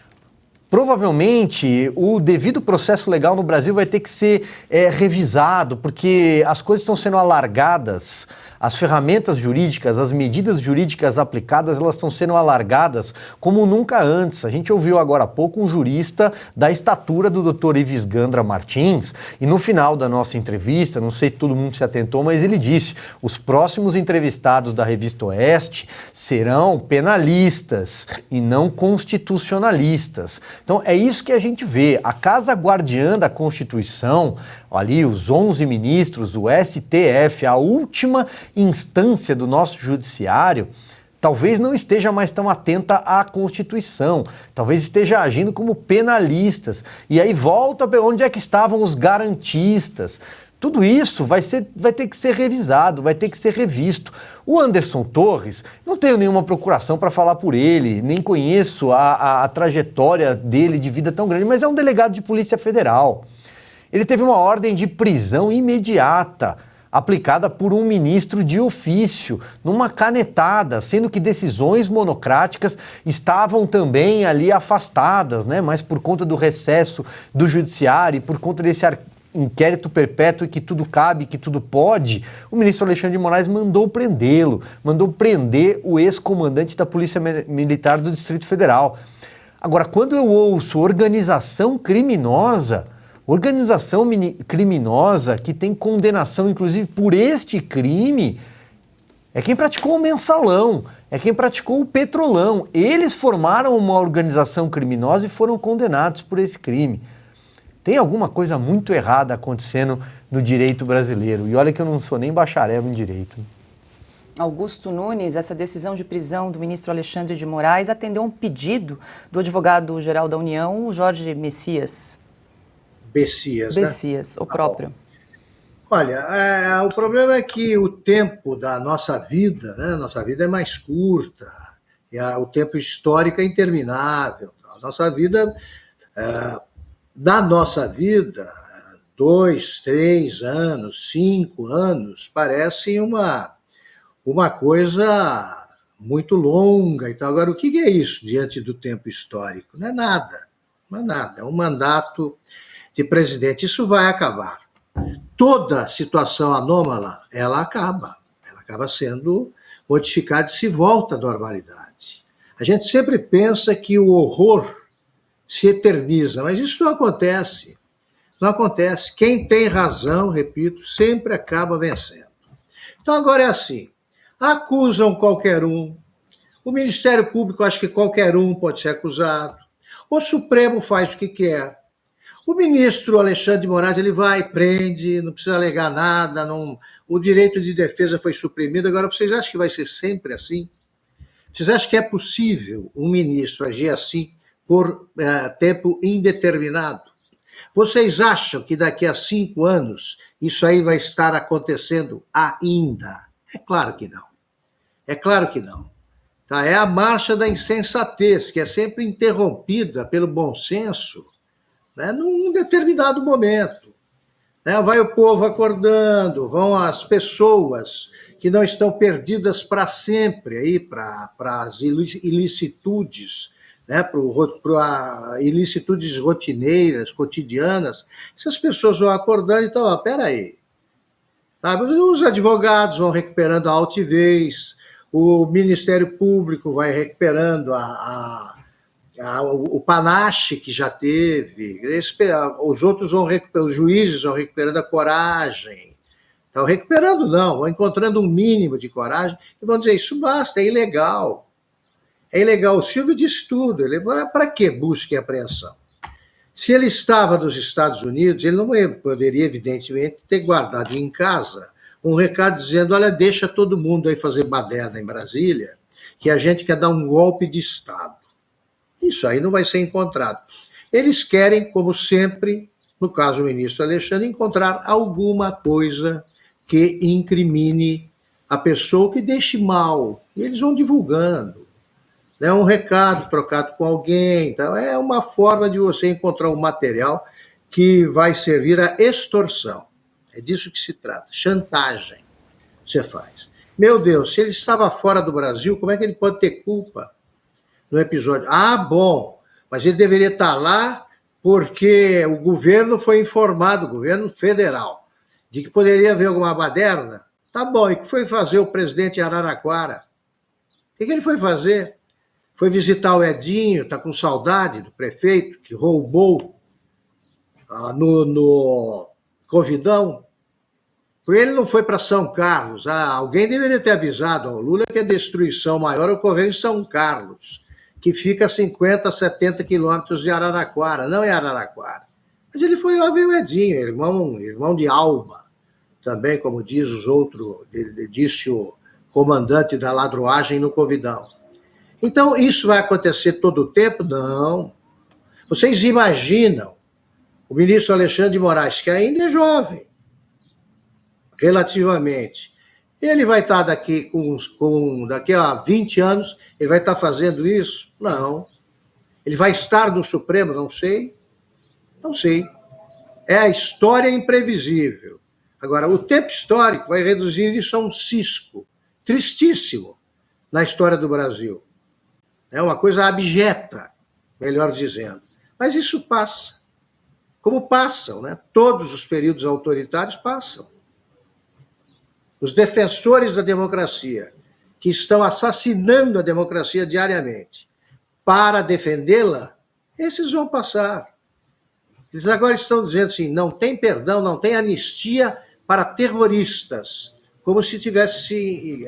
provavelmente o devido processo legal no Brasil vai ter que ser revisado, porque as coisas estão sendo alargadas, as ferramentas jurídicas, as medidas jurídicas aplicadas, elas estão sendo alargadas como nunca antes. A gente ouviu agora há pouco um jurista da estatura do Dr. Ives Gandra Martins, e no final da nossa entrevista, não sei se todo mundo se atentou, mas ele disse, os próximos entrevistados da Revista Oeste serão penalistas e não constitucionalistas. Então é isso que a gente vê, a casa guardiã da Constituição, ali os 11 ministros, o STF, a última instância do nosso judiciário, talvez não esteja mais tão atenta à Constituição, talvez esteja agindo como penalistas. E aí volta para onde é que estavam os garantistas. Tudo isso vai ter que ser revisado, vai ter que ser revisto. O Anderson Torres, não tenho nenhuma procuração para falar por ele, nem conheço a trajetória dele de vida tão grande, mas é um delegado de Polícia Federal. Ele teve uma ordem de prisão imediata, aplicada por um ministro de ofício, numa canetada, sendo que decisões monocráticas estavam também ali afastadas, né? Mas por conta do recesso do judiciário e por conta desse inquérito perpétuo e que tudo cabe, que tudo pode, o ministro Alexandre de Moraes mandou prendê-lo, mandou prender o ex-comandante da Polícia Militar do Distrito Federal. Agora, quando eu ouço organização criminosa que tem condenação, inclusive, por este crime, é quem praticou o mensalão, é quem praticou o petrolão. Eles formaram uma organização criminosa e foram condenados por esse crime. Tem alguma coisa muito errada acontecendo no direito brasileiro. E olha que eu não sou nem bacharel em direito. Augusto Nunes, essa decisão de prisão do ministro Alexandre de Moraes atendeu um pedido do advogado-geral da União, Jorge Messias. Bessias, o próprio. Olha, o problema é que o tempo da nossa vida, né? Nossa vida é mais curta, e o tempo histórico é interminável. Na nossa vida, 2, 3 anos, 5 anos, parecem uma coisa muito longa. Então, agora, o que é isso diante do tempo histórico? Não é nada, é um mandato de presidente. Isso vai acabar. Toda situação anômala, ela acaba sendo modificada e se volta à normalidade. A gente sempre pensa que o horror se eterniza, mas isso não acontece. Não acontece. Quem tem razão, repito, sempre acaba vencendo. Então agora é assim, acusam qualquer um, o Ministério Público acha que qualquer um pode ser acusado, o Supremo faz o que quer, o ministro Alexandre de Moraes, ele vai, prende, não precisa alegar nada, o direito de defesa foi suprimido. Agora, vocês acham que vai ser sempre assim? Vocês acham que é possível um ministro agir assim por tempo indeterminado? Vocês acham que daqui a 5 anos isso aí vai estar acontecendo ainda? É claro que não. É claro que não. Tá? É a marcha da insensatez, que é sempre interrompida pelo bom senso, né, num determinado momento. Né? Vai o povo acordando, vão as pessoas que não estão perdidas para sempre aí para as ilicitudes, né, para ilicitudes rotineiras, cotidianas. Essas pessoas vão acordando, então, espera aí. Sabe? Os advogados vão recuperando a altivez, o Ministério Público vai recuperando o panache que já teve, os outros os juízes vão recuperando a coragem. Estão recuperando, não, vão encontrando um mínimo de coragem e vão dizer, isso basta, é ilegal. É ilegal. O Silvio disse tudo. Para que busca e apreensão? Se ele estava nos Estados Unidos, ele não poderia, evidentemente, ter guardado em casa um recado dizendo, olha, deixa todo mundo aí fazer baderna em Brasília, que a gente quer dar um golpe de Estado. Isso aí não vai ser encontrado. Eles querem, como sempre, no caso do ministro Alexandre, encontrar alguma coisa que incrimine a pessoa, que deixe mal. E eles vão divulgando. Né? Um recado trocado com alguém. Então é uma forma de você encontrar um material que vai servir à extorsão. É disso que se trata. Chantagem você faz. Meu Deus, se ele estava fora do Brasil, como é que ele pode ter culpa no episódio? Ah, bom, mas ele deveria estar lá porque o governo foi informado, o governo federal, de que poderia haver alguma baderna. Tá bom, e o que foi fazer o presidente em Araraquara? O que ele foi fazer? Foi visitar o Edinho, está com saudade do prefeito que roubou no Convidão? Por ele não foi para São Carlos. Alguém deveria ter avisado ao Lula que a destruição maior ocorreu em São Carlos, que fica a 50, 70 quilômetros de Araraquara, não em Araraquara. Mas ele foi lá ver o Edinho, irmão de alma, também, como diz os outros, disse o comandante da ladroagem no Covidão. Então, isso vai acontecer todo o tempo? Não. Vocês imaginam o ministro Alexandre de Moraes, que ainda é jovem, relativamente, ele vai estar daqui a 20 anos, ele vai estar fazendo isso? Não. Ele vai estar no Supremo? Não sei. Não sei. É a história imprevisível. Agora, o tempo histórico vai reduzir isso a um cisco tristíssimo na história do Brasil. É uma coisa abjeta, melhor dizendo. Mas isso passa. Como passam, né? Todos os períodos autoritários passam. Os defensores da democracia, que estão assassinando a democracia diariamente para defendê-la, esses vão passar. Eles agora estão dizendo assim, não tem perdão, não tem anistia para terroristas, como se tivesse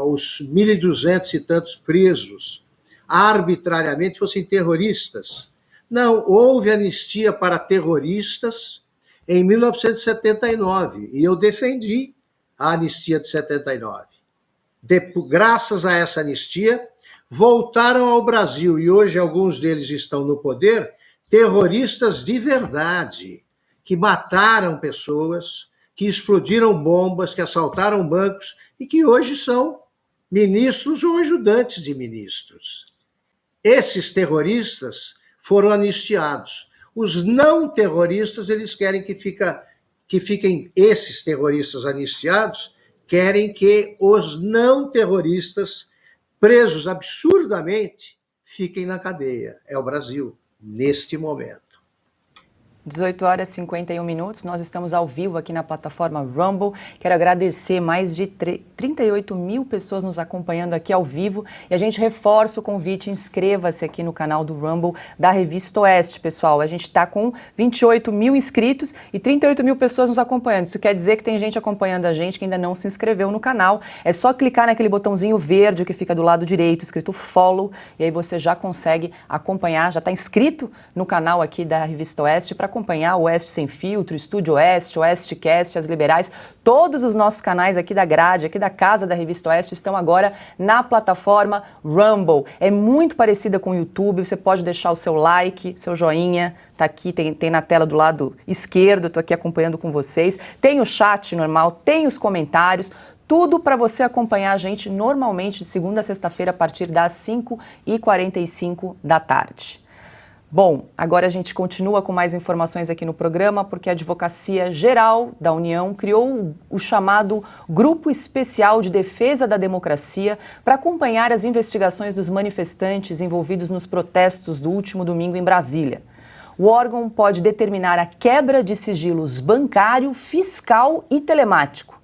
os 1.200 e tantos presos arbitrariamente fossem terroristas. Não, houve anistia para terroristas em 1979, e eu defendi a anistia de 79. Graças a essa anistia, voltaram ao Brasil, e hoje alguns deles estão no poder, terroristas de verdade, que mataram pessoas, que explodiram bombas, que assaltaram bancos, e que hoje são ministros ou ajudantes de ministros. Esses terroristas foram anistiados. Os não terroristas, eles querem que fiquem esses terroristas anistiados, querem que os não terroristas, presos absurdamente, fiquem na cadeia. É o Brasil, neste momento. 18 horas e 51 minutos, nós estamos ao vivo aqui na plataforma Rumble. Quero agradecer mais de 38 mil pessoas nos acompanhando aqui ao vivo e a gente reforça o convite, inscreva-se aqui no canal do Rumble da Revista Oeste, pessoal. A gente está com 28 mil inscritos e 38 mil pessoas nos acompanhando. Isso quer dizer que tem gente acompanhando a gente que ainda não se inscreveu no canal. É só clicar naquele botãozinho verde que fica do lado direito, escrito Follow, e aí você já consegue acompanhar, já está inscrito no canal aqui da Revista Oeste para acompanhar o Oeste Sem Filtro, Estúdio Oeste, Oestecast, As Liberais. Todos os nossos canais aqui da grade, aqui da casa da Revista Oeste, estão agora na plataforma Rumble. É muito parecida com o YouTube, você pode deixar o seu like, seu joinha, tá aqui, tem na tela do lado esquerdo, estou aqui acompanhando com vocês. Tem o chat normal, tem os comentários, tudo para você acompanhar a gente normalmente de segunda a sexta-feira a partir das 5h45 da tarde. Bom, agora a gente continua com mais informações aqui no programa, porque a Advocacia Geral da União criou o chamado Grupo Especial de Defesa da Democracia para acompanhar as investigações dos manifestantes envolvidos nos protestos do último domingo em Brasília. O órgão pode determinar a quebra de sigilos bancário, fiscal e telemático.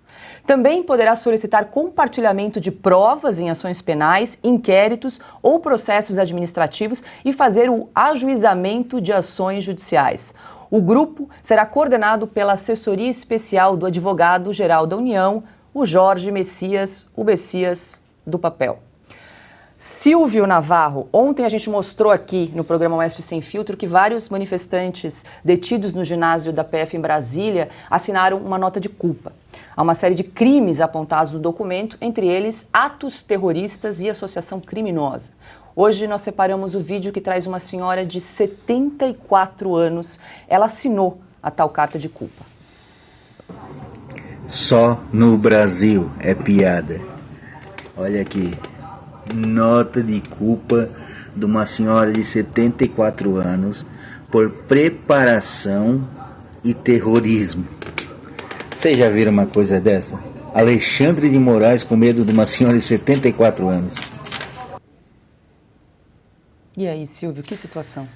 Também poderá solicitar compartilhamento de provas em ações penais, inquéritos ou processos administrativos e fazer o ajuizamento de ações judiciais. O grupo será coordenado pela Assessoria Especial do Advogado-Geral da União, o Jorge Messias, o Messias do papel. Silvio Navarro, ontem a gente mostrou aqui no programa Oeste Sem Filtro que vários manifestantes detidos no ginásio da PF em Brasília assinaram uma nota de culpa. Há uma série de crimes apontados no documento, entre eles atos terroristas e associação criminosa. Hoje nós separamos o vídeo que traz uma senhora de 74 anos. Ela assinou a tal carta de culpa. Só no Brasil é piada. Olha aqui. Nota de culpa de uma senhora de 74 anos por preparação e terrorismo. Vocês já viram uma coisa dessa? Alexandre de Moraes com medo de uma senhora de 74 anos. E aí, Silvio, que situação?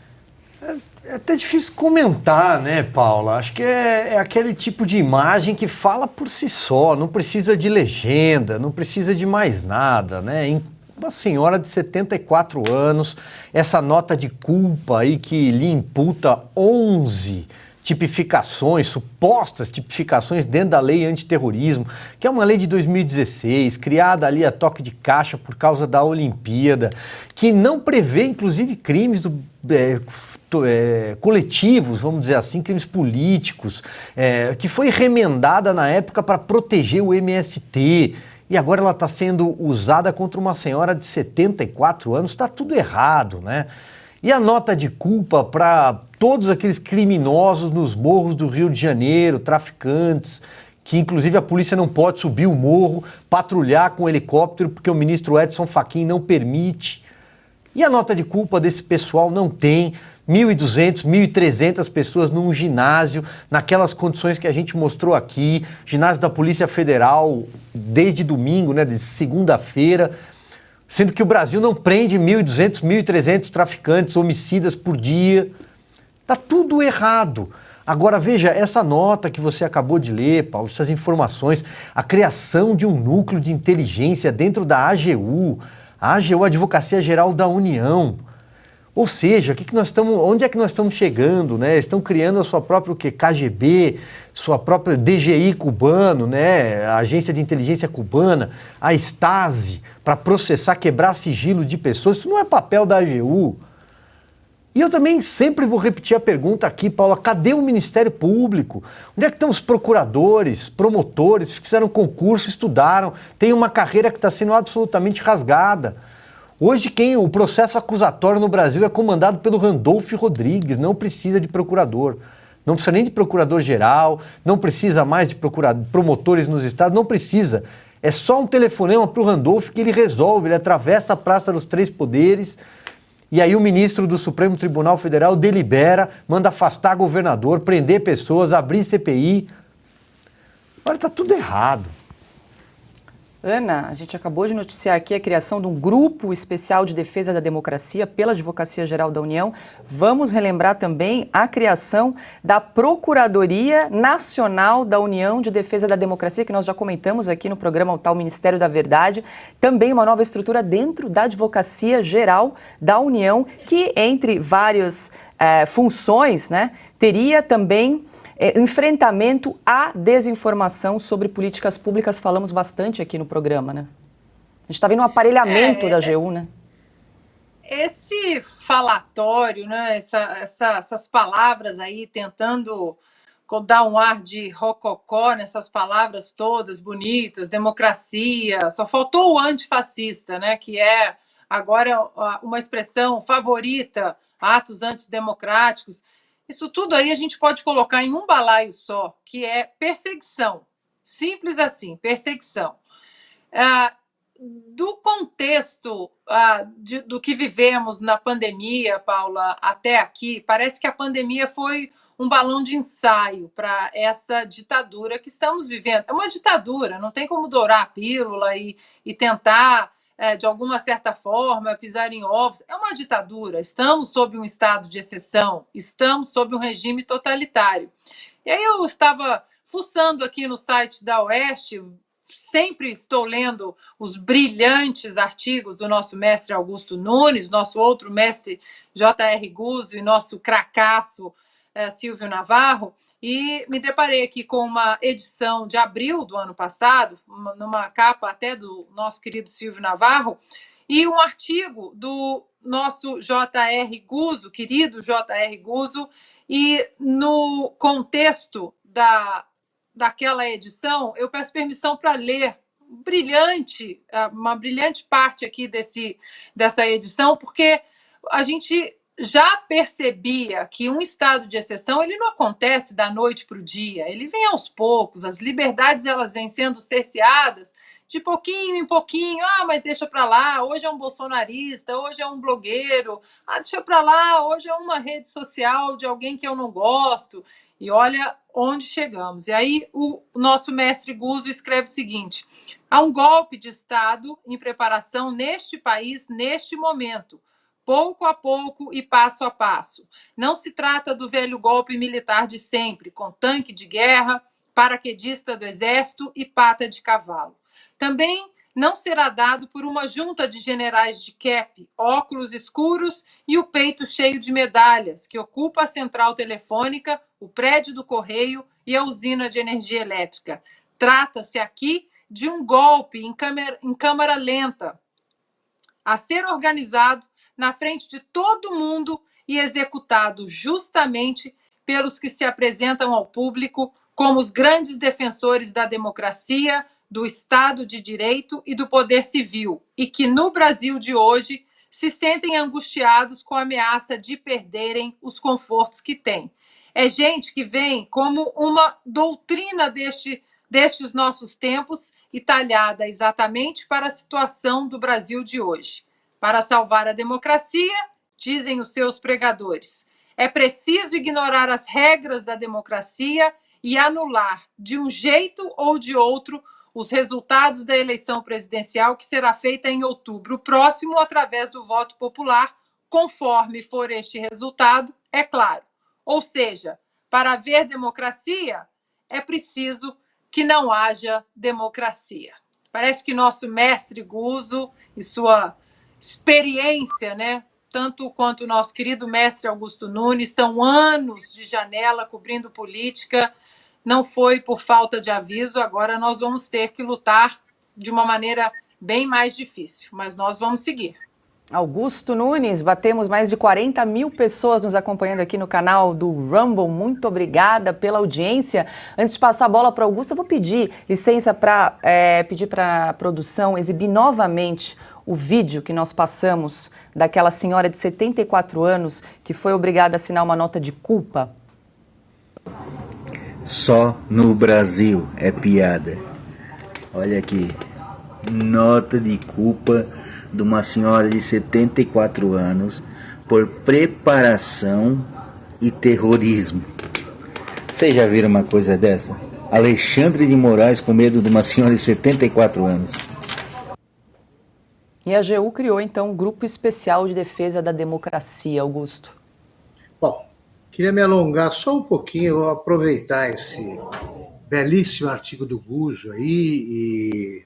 É até difícil comentar, né, Paula? Acho que é aquele tipo de imagem que fala por si só, não precisa de legenda, não precisa de mais nada, né? Uma senhora de 74 anos, essa nota de culpa aí que lhe imputa 11 tipificações, supostas tipificações dentro da lei antiterrorismo, que é uma lei de 2016, criada ali a toque de caixa por causa da Olimpíada, que não prevê, inclusive, crimes coletivos, vamos dizer assim, crimes políticos, que foi remendada na época para proteger o MST. e agora ela está sendo usada contra uma senhora de 74 anos. Está tudo errado, né? E a nota de culpa para todos aqueles criminosos nos morros do Rio de Janeiro, traficantes, que inclusive a polícia não pode subir o morro, patrulhar com helicóptero, porque o ministro Edson Fachin não permite. E a nota de culpa desse pessoal não tem 1.200, 1.300 pessoas num ginásio, naquelas condições que a gente mostrou aqui, ginásio da Polícia Federal, desde domingo, né, de segunda-feira, sendo que o Brasil não prende 1.200, 1.300 traficantes, homicidas por dia. Tá tudo errado. Agora veja, essa nota que você acabou de ler, Paulo, essas informações, a criação de um núcleo de inteligência dentro da AGU, a Advocacia Geral da União. Ou seja, onde é que nós estamos chegando, né? Estão criando a sua própria KGB, sua própria DGI cubano, né? A Agência de Inteligência Cubana, a Stasi, para processar, quebrar sigilo de pessoas. Isso não é papel da AGU. E eu também sempre vou repetir a pergunta aqui, Paula, cadê o Ministério Público? Onde é que estão os procuradores, promotores, que fizeram concurso, estudaram, tem uma carreira que está sendo absolutamente rasgada? Hoje o processo acusatório no Brasil é comandado pelo Randolph Rodrigues, não precisa de procurador. Não precisa nem de procurador-geral, não precisa mais de promotores nos estados, não precisa. É só um telefonema para o Randolph que ele resolve, ele atravessa a Praça dos Três Poderes e aí o ministro do Supremo Tribunal Federal delibera, manda afastar governador, prender pessoas, abrir CPI. Olha, está tudo errado. Ana, a gente acabou de noticiar aqui a criação de um grupo especial de defesa da democracia pela Advocacia Geral da União. Vamos relembrar também a criação da Procuradoria Nacional da União de Defesa da Democracia, que nós já comentamos aqui no programa O Tal Ministério da Verdade. Também uma nova estrutura dentro da Advocacia Geral da União, que entre várias funções, né, teria também enfrentamento à desinformação sobre políticas públicas. Falamos bastante aqui no programa, né? A gente está vendo um aparelhamento da AGU, né? Esse falatório, né? Essas palavras aí tentando dar um ar de rococó nessas palavras todas bonitas, democracia, só faltou o antifascista, né? Que é agora uma expressão favorita, atos antidemocráticos. Isso tudo aí a gente pode colocar em um balaio só, que é perseguição. Simples assim, perseguição. Do contexto do que vivemos na pandemia, Paula, até aqui, parece que a pandemia foi um balão de ensaio para essa ditadura que estamos vivendo. É uma ditadura, não tem como dourar a pílula e tentar, de alguma certa forma, pisar em ovos. É uma ditadura, estamos sob um estado de exceção, estamos sob um regime totalitário. E aí eu estava fuçando aqui no site da Oeste, sempre estou lendo os brilhantes artigos do nosso mestre Augusto Nunes, nosso outro mestre J.R. Guzzo e nosso cracaço Silvio Navarro, e me deparei aqui com uma edição de abril do ano passado, numa capa até do nosso querido Silvio Navarro, e um artigo do nosso J.R. Guzzo, querido J.R. Guzzo, e no contexto daquela edição, eu peço permissão para ler uma brilhante parte aqui dessa edição, porque a gente já percebia que um estado de exceção ele não acontece da noite para o dia, ele vem aos poucos, as liberdades elas vêm sendo cerceadas de pouquinho em pouquinho. Mas deixa para lá, hoje é um bolsonarista, hoje é um blogueiro, deixa para lá, hoje é uma rede social de alguém que eu não gosto, e olha onde chegamos. E aí o nosso mestre Guzzo escreve o seguinte: há um golpe de Estado em preparação neste país, neste momento, pouco a pouco e passo a passo. Não se trata do velho golpe militar de sempre, com tanque de guerra, paraquedista do exército e pata de cavalo. Também não será dado por uma junta de generais de cap, óculos escuros e o peito cheio de medalhas, que ocupa a central telefônica, o prédio do correio e a usina de energia elétrica. Trata-se aqui de um golpe em câmara lenta, a ser organizado na frente de todo mundo e executado justamente pelos que se apresentam ao público como os grandes defensores da democracia, do Estado de Direito e do poder civil, e que no Brasil de hoje se sentem angustiados com a ameaça de perderem os confortos que têm. É gente que vem como uma doutrina destes nossos tempos e talhada exatamente para a situação do Brasil de hoje. Para salvar a democracia, dizem os seus pregadores, é preciso ignorar as regras da democracia e anular, de um jeito ou de outro, os resultados da eleição presidencial que será feita em outubro próximo através do voto popular, conforme for este resultado, é claro. Ou seja, para haver democracia, é preciso que não haja democracia. Parece que nosso mestre Guzzo e sua experiência, né, tanto quanto o nosso querido mestre Augusto Nunes, são anos de janela cobrindo política. Não foi por falta de aviso, agora nós vamos ter que lutar de uma maneira bem mais difícil, mas nós vamos seguir. Augusto Nunes, batemos mais de 40 mil pessoas nos acompanhando aqui no canal do Rumble. Muito obrigada pela audiência. Antes de passar a bola para Augusto, eu vou pedir licença para pedir para a produção exibir novamente o vídeo que nós passamos daquela senhora de 74 anos que foi obrigada a assinar uma nota de culpa. Só no Brasil é piada. Olha aqui, nota de culpa de uma senhora de 74 anos por preparação e terrorismo. Vocês já viram uma coisa dessa? Alexandre de Moraes com medo de uma senhora de 74 anos. E a AGU criou, então, um grupo especial de defesa da democracia, Augusto. Bom, queria me alongar só um pouquinho, vou aproveitar esse belíssimo artigo do Guzzo aí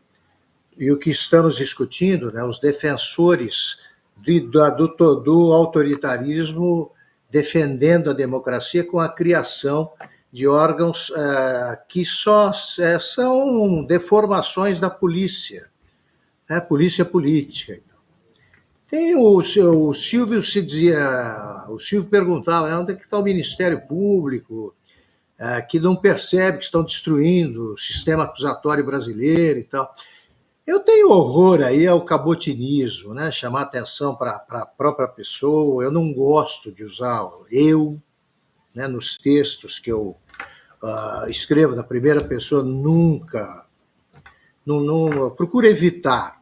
e o que estamos discutindo, né, os defensores do autoritarismo defendendo a democracia com a criação de órgãos que só são deformações da polícia, né, polícia política. Tem o Silvio se dizia, o Silvio perguntava, né, onde é que está o Ministério Público, que não percebe que estão destruindo o sistema acusatório brasileiro e tal. Eu tenho horror aí ao cabotinismo, né? Chamar atenção para a própria pessoa. Eu não gosto de usar eu, né? Nos textos que eu escrevo na primeira pessoa, nunca. Eu procuro evitar.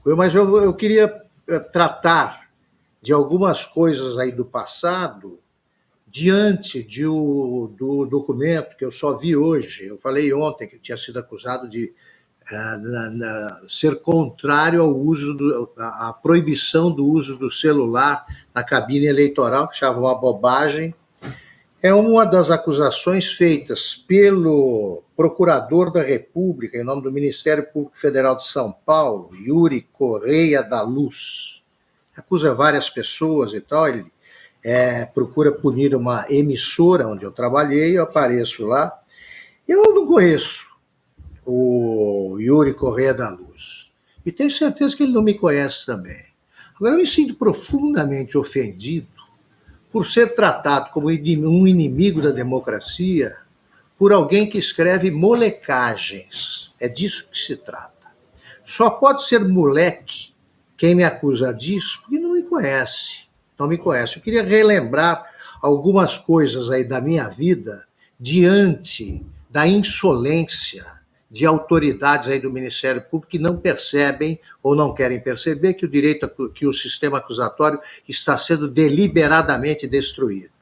Mas eu queria tratar de algumas coisas aí do passado diante do documento que eu só vi hoje. Eu falei ontem que tinha sido acusado de ser contrário ao uso à proibição do uso do celular na cabine eleitoral, que achava uma bobagem. É uma das acusações feitas pelo procurador da República, em nome do Ministério Público Federal de São Paulo, Yuri Correia da Luz. Acusa várias pessoas e tal, ele procura punir uma emissora onde eu trabalhei, eu apareço lá. Eu não conheço o Yuri Correia da Luz. E tenho certeza que ele não me conhece também. Agora, eu me sinto profundamente ofendido por ser tratado como um inimigo da democracia por alguém que escreve molecagens. É disso que se trata. Só pode ser moleque quem me acusa disso porque não me conhece. Não me conhece. Eu queria relembrar algumas coisas aí da minha vida diante da insolência de autoridades aí do Ministério Público que não percebem ou não querem perceber que o sistema acusatório está sendo deliberadamente destruído.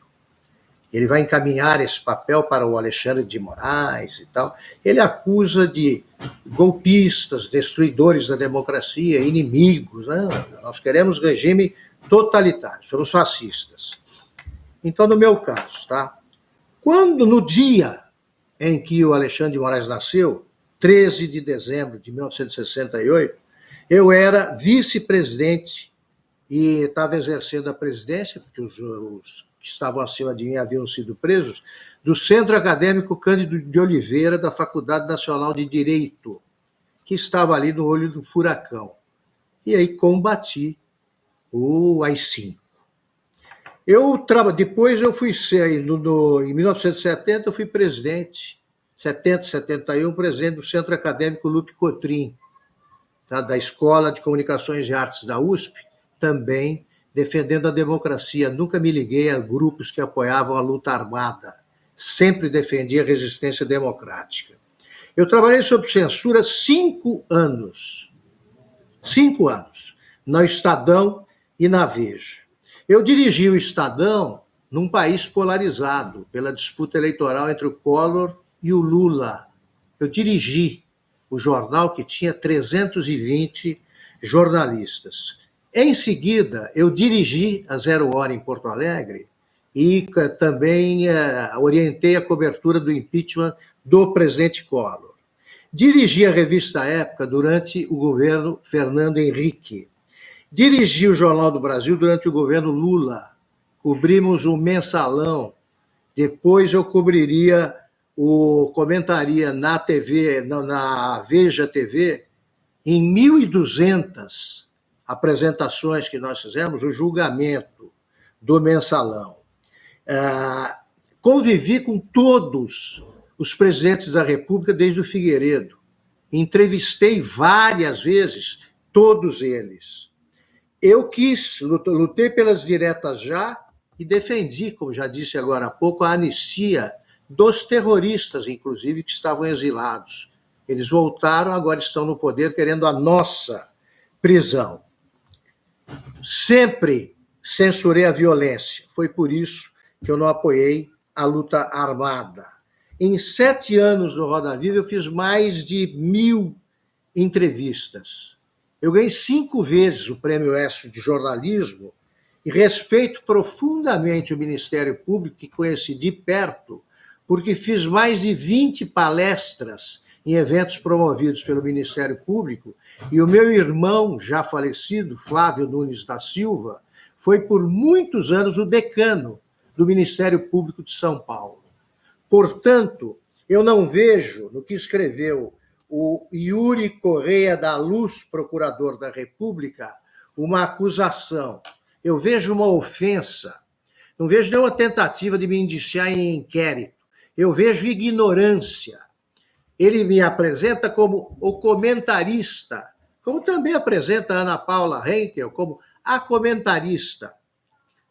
Ele vai encaminhar esse papel para o Alexandre de Moraes e tal. Ele acusa de golpistas, destruidores da democracia, inimigos, né? Nós queremos regime totalitário, somos fascistas. Então, no meu caso, tá? No dia em que o Alexandre de Moraes nasceu, 13 de dezembro de 1968, eu era vice-presidente e estava exercendo a presidência, porque os que estavam acima de mim haviam sido presos, do Centro Acadêmico Cândido de Oliveira, da Faculdade Nacional de Direito, que estava ali no olho do furacão. E aí combati o AI-5. Depois eu fui ser, em 1970, eu fui presidente. 70, 71, presidente do Centro Acadêmico Lupe Cotrim, tá? Da Escola de Comunicações e Artes da USP, também defendendo a democracia. Nunca me liguei a grupos que apoiavam a luta armada. Sempre defendi a resistência democrática. Eu trabalhei sob censura 5 anos. 5 anos. No Estadão e na Veja. Eu dirigi o Estadão num país polarizado pela disputa eleitoral entre o Collor e o Lula. Eu dirigi o jornal que tinha 320 jornalistas. Em seguida, eu dirigi a Zero Hora em Porto Alegre e também orientei a cobertura do impeachment do presidente Collor. Dirigi a revista Época durante o governo Fernando Henrique. Dirigi o Jornal do Brasil durante o governo Lula. Cobrimos o Mensalão. Depois eu comentaria na TV, na Veja TV, em 1.200 apresentações que nós fizemos, o julgamento do Mensalão. Convivi com todos os presidentes da República desde o Figueiredo. Entrevistei várias vezes todos eles. Eu lutei pelas diretas já e defendi, como já disse agora há pouco, a anistia dos terroristas, inclusive, que estavam exilados. Eles voltaram, agora estão no poder, querendo a nossa prisão. Sempre censurei a violência. Foi por isso que eu não apoiei a luta armada. Em 7 anos no Roda Viva, eu fiz mais de 1.000 entrevistas. Eu ganhei 5 vezes o Prêmio ESSO de jornalismo e respeito profundamente o Ministério Público, que conheci de perto, porque fiz mais de 20 palestras em eventos promovidos pelo Ministério Público, e o meu irmão, já falecido, Flávio Nunes da Silva, foi por muitos anos o decano do Ministério Público de São Paulo. Portanto, eu não vejo no que escreveu o Yuri Correia da Luz, procurador da República, uma acusação. Eu vejo uma ofensa. Não vejo nenhuma tentativa de me indiciar em inquérito. Eu vejo ignorância. Ele me apresenta como o comentarista, como também apresenta a Ana Paula Henkel como a comentarista.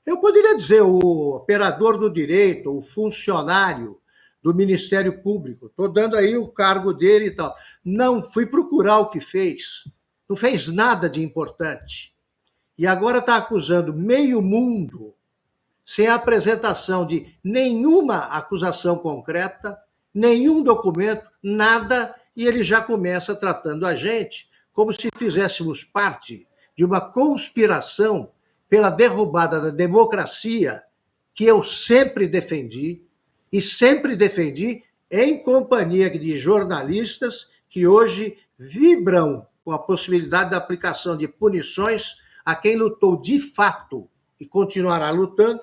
Eu poderia dizer o operador do direito, o funcionário do Ministério Público. Estou dando aí o cargo dele e tal. Não, fui procurar o que fez. Não fez nada de importante. E agora está acusando meio mundo sem a apresentação de nenhuma acusação concreta, nenhum documento, nada, e ele já começa tratando a gente como se fizéssemos parte de uma conspiração pela derrubada da democracia que eu sempre defendi, e sempre defendi em companhia de jornalistas que hoje vibram com a possibilidade da aplicação de punições a quem lutou de fato e continuará lutando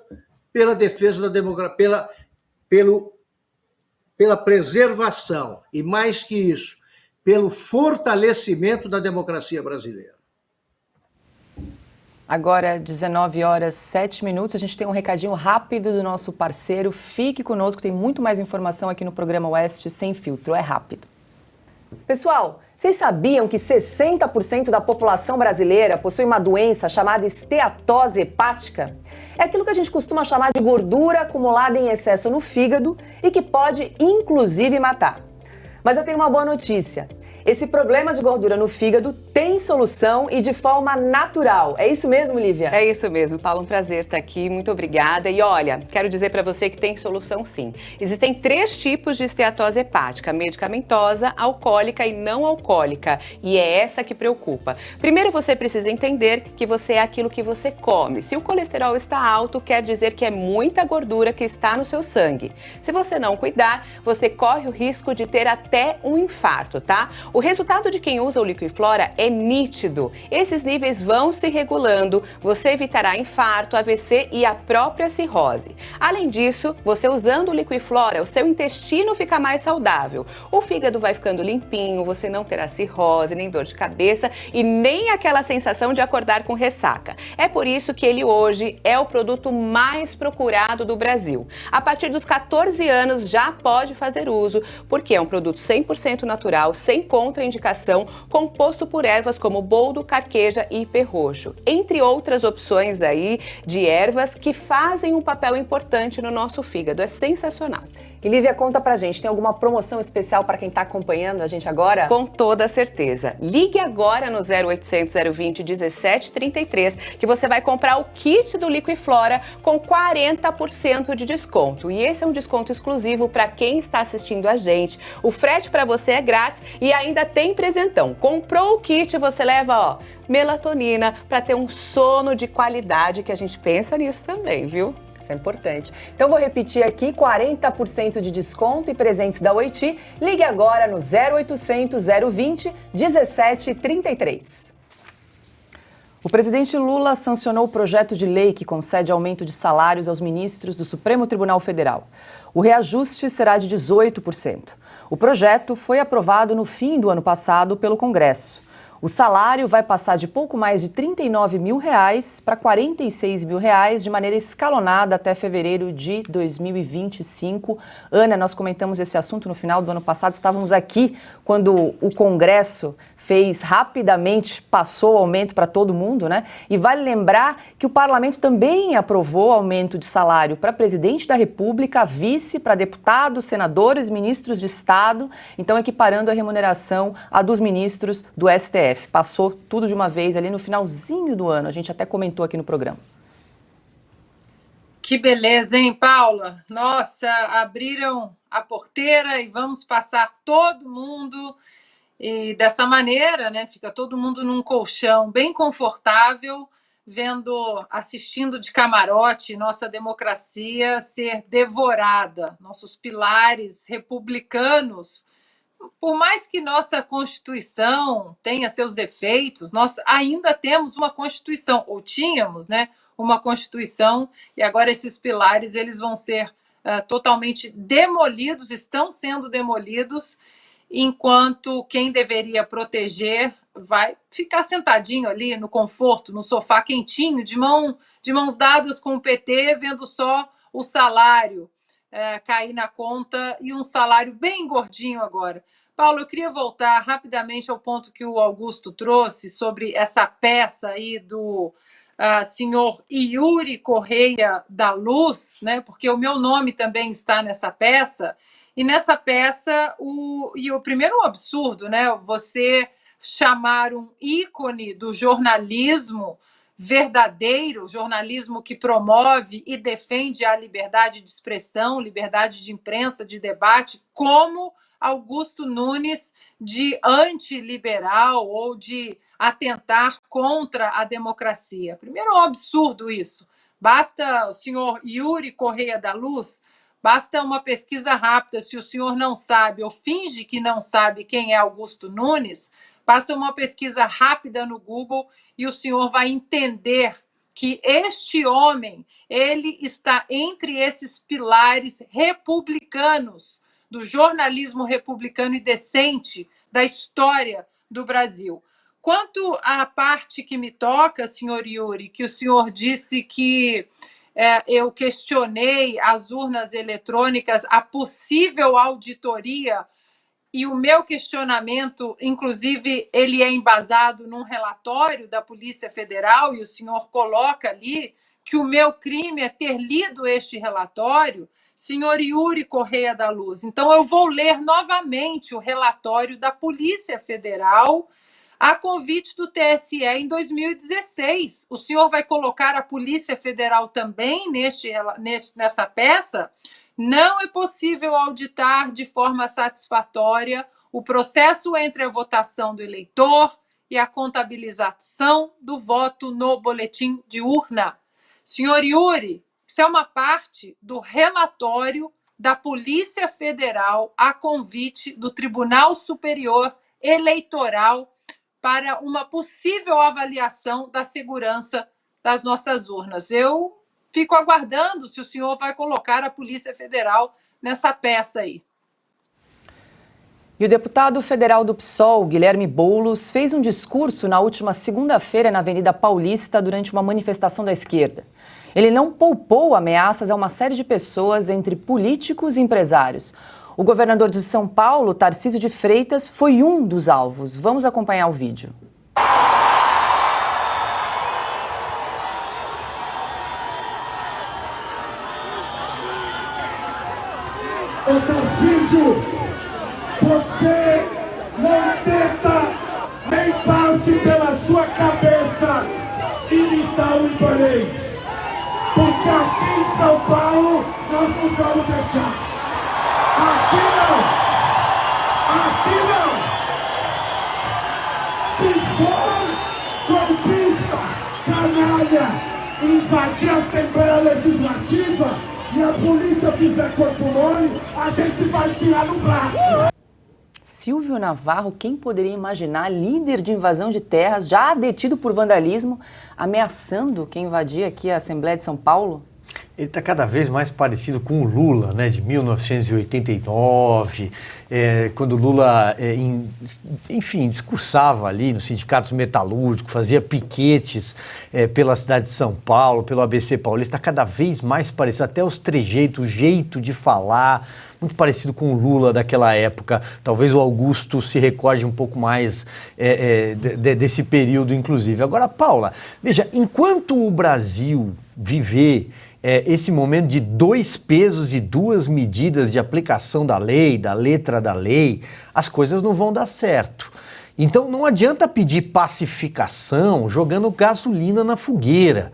pela defesa da democracia, pela preservação e, mais que isso, pelo fortalecimento da democracia brasileira. Agora, 19h07, a gente tem um recadinho rápido do nosso parceiro. Fique conosco, tem muito mais informação aqui no programa Oeste Sem Filtro. É rápido. Pessoal, vocês sabiam que 60% da população brasileira possui uma doença chamada esteatose hepática? É aquilo que a gente costuma chamar de gordura acumulada em excesso no fígado e que pode, inclusive, matar. Mas eu tenho uma boa notícia. Esse problema de gordura no fígado tem solução e de forma natural. É isso mesmo, Lívia? É isso mesmo, Paulo. Um prazer estar aqui. Muito obrigada. E olha, quero dizer para você que tem solução sim. Existem 3 tipos de esteatose hepática: medicamentosa, alcoólica e não alcoólica. E é essa que preocupa. Primeiro, você precisa entender que você é aquilo que você come. Se o colesterol está alto, quer dizer que é muita gordura que está no seu sangue. Se você não cuidar, você corre o risco de ter até um infarto, tá? O resultado de quem usa o Liquiflora é nítido. Esses níveis vão se regulando, você evitará infarto, AVC e a própria cirrose. Além disso, você usando o Liquiflora, o seu intestino fica mais saudável. O fígado vai ficando limpinho, você não terá cirrose, nem dor de cabeça e nem aquela sensação de acordar com ressaca. É por isso que ele hoje é o produto mais procurado do Brasil. A partir dos 14 anos já pode fazer uso, porque é um produto 100% natural, sem contraindicação, composto por ervas como boldo, carqueja e perroxo, entre outras opções aí de ervas que fazem um papel importante no nosso fígado. É sensacional. E Lívia, conta pra gente, tem alguma promoção especial para quem tá acompanhando a gente agora? Com toda certeza. Ligue agora no 0800 020 1733 que você vai comprar o kit do Liquiflora com 40% de desconto. E esse é um desconto exclusivo para quem está assistindo a gente. O frete para você é grátis e ainda tem presentão. Comprou o kit, você leva, melatonina para ter um sono de qualidade, que a gente pensa nisso também, viu? Isso é importante. Então vou repetir aqui, 40% de desconto e presentes da Oiti. Ligue agora no 0800 020 1733. O presidente Lula sancionou o projeto de lei que concede aumento de salários aos ministros do Supremo Tribunal Federal. O reajuste será de 18%. O projeto foi aprovado no fim do ano passado pelo Congresso. O salário vai passar de pouco mais de R$ 39 mil para R$ 46 mil de maneira escalonada até fevereiro de 2025. Ana, nós comentamos esse assunto no final do ano passado, estávamos aqui quando o Congresso fez rapidamente, passou o aumento para todo mundo, né? E vale lembrar que o parlamento também aprovou aumento de salário para presidente da República, vice, para deputados, senadores, ministros de Estado, então equiparando a remuneração à dos ministros do STF. Passou tudo de uma vez ali no finalzinho do ano, a gente até comentou aqui no programa. Que beleza, hein, Paula? Nossa, abriram a porteira e vamos passar todo mundo. E dessa maneira, né, fica todo mundo num colchão bem confortável, assistindo de camarote nossa democracia ser devorada, nossos pilares republicanos. Por mais que nossa Constituição tenha seus defeitos, nós ainda temos uma Constituição, ou tínhamos, né, uma Constituição, e agora esses pilares eles vão ser totalmente demolidos, estão sendo demolidos, enquanto quem deveria proteger vai ficar sentadinho ali no conforto, no sofá quentinho, de mãos dadas com o PT, vendo só o salário cair na conta, e um salário bem gordinho agora. Paulo, eu queria voltar rapidamente ao ponto que o Augusto trouxe sobre essa peça aí do senhor Yuri Correia da Luz, né? Porque o meu nome também está nessa peça. E nessa peça, o primeiro absurdo, né? Você chamar um ícone do jornalismo verdadeiro, jornalismo que promove e defende a liberdade de expressão, liberdade de imprensa, de debate, como Augusto Nunes, de antiliberal ou de atentar contra a democracia. Primeiro, é um absurdo isso. Basta o senhor Yuri Correia da Luz, basta uma pesquisa rápida, se o senhor não sabe ou finge que não sabe quem é Augusto Nunes, basta uma pesquisa rápida no Google e o senhor vai entender que este homem, ele está entre esses pilares republicanos, do jornalismo republicano e decente da história do Brasil. Quanto à parte que me toca, senhor Yuri, que o senhor disse que eu questionei as urnas eletrônicas, a possível auditoria, e o meu questionamento, inclusive, ele é embasado num relatório da Polícia Federal, e o senhor coloca ali que o meu crime é ter lido este relatório, senhor Yuri Correia da Luz. Então, eu vou ler novamente o relatório da Polícia Federal a convite do TSE em 2016. O senhor vai colocar a Polícia Federal também nessa peça? Não é possível auditar de forma satisfatória o processo entre a votação do eleitor e a contabilização do voto no boletim de urna. Senhor Yuri, isso é uma parte do relatório da Polícia Federal a convite do Tribunal Superior eleitoral para uma possível avaliação da segurança das nossas urnas. Eu fico aguardando se o senhor vai colocar a Polícia Federal nessa peça aí. E o deputado federal do PSOL, Guilherme Boulos, fez um discurso na última segunda-feira na Avenida Paulista durante uma manifestação da esquerda. Ele não poupou ameaças a uma série de pessoas, entre políticos e empresários. O governador de São Paulo, Tarcísio de Freitas, foi um dos alvos. Vamos acompanhar o vídeo. Ô Tarcísio, você não tenta nem passe pela sua cabeça imitar o libanês, porque aqui em São Paulo nós não vamos deixar. Aqui não! Aqui não! Se for golpista, canalha, invadir a Assembleia Legislativa e a polícia fizer corpo mole, a gente vai tirar no braço. Silvio Navarro, quem poderia imaginar, líder de invasão de terras, já detido por vandalismo, ameaçando quem invadia aqui a Assembleia de São Paulo? Ele está cada vez mais parecido com o Lula, né, de 1989, quando o Lula, enfim, discursava ali nos sindicatos metalúrgicos, fazia piquetes pela cidade de São Paulo, pelo ABC Paulista. Está cada vez mais parecido, até os trejeitos, o jeito de falar, muito parecido com o Lula daquela época. Talvez o Augusto se recorde um pouco mais desse período, inclusive. Agora, Paula, veja, enquanto o Brasil viver esse momento de 2 pesos e 2 medidas de aplicação da lei, da letra da lei, as coisas não vão dar certo. Então não adianta pedir pacificação jogando gasolina na fogueira.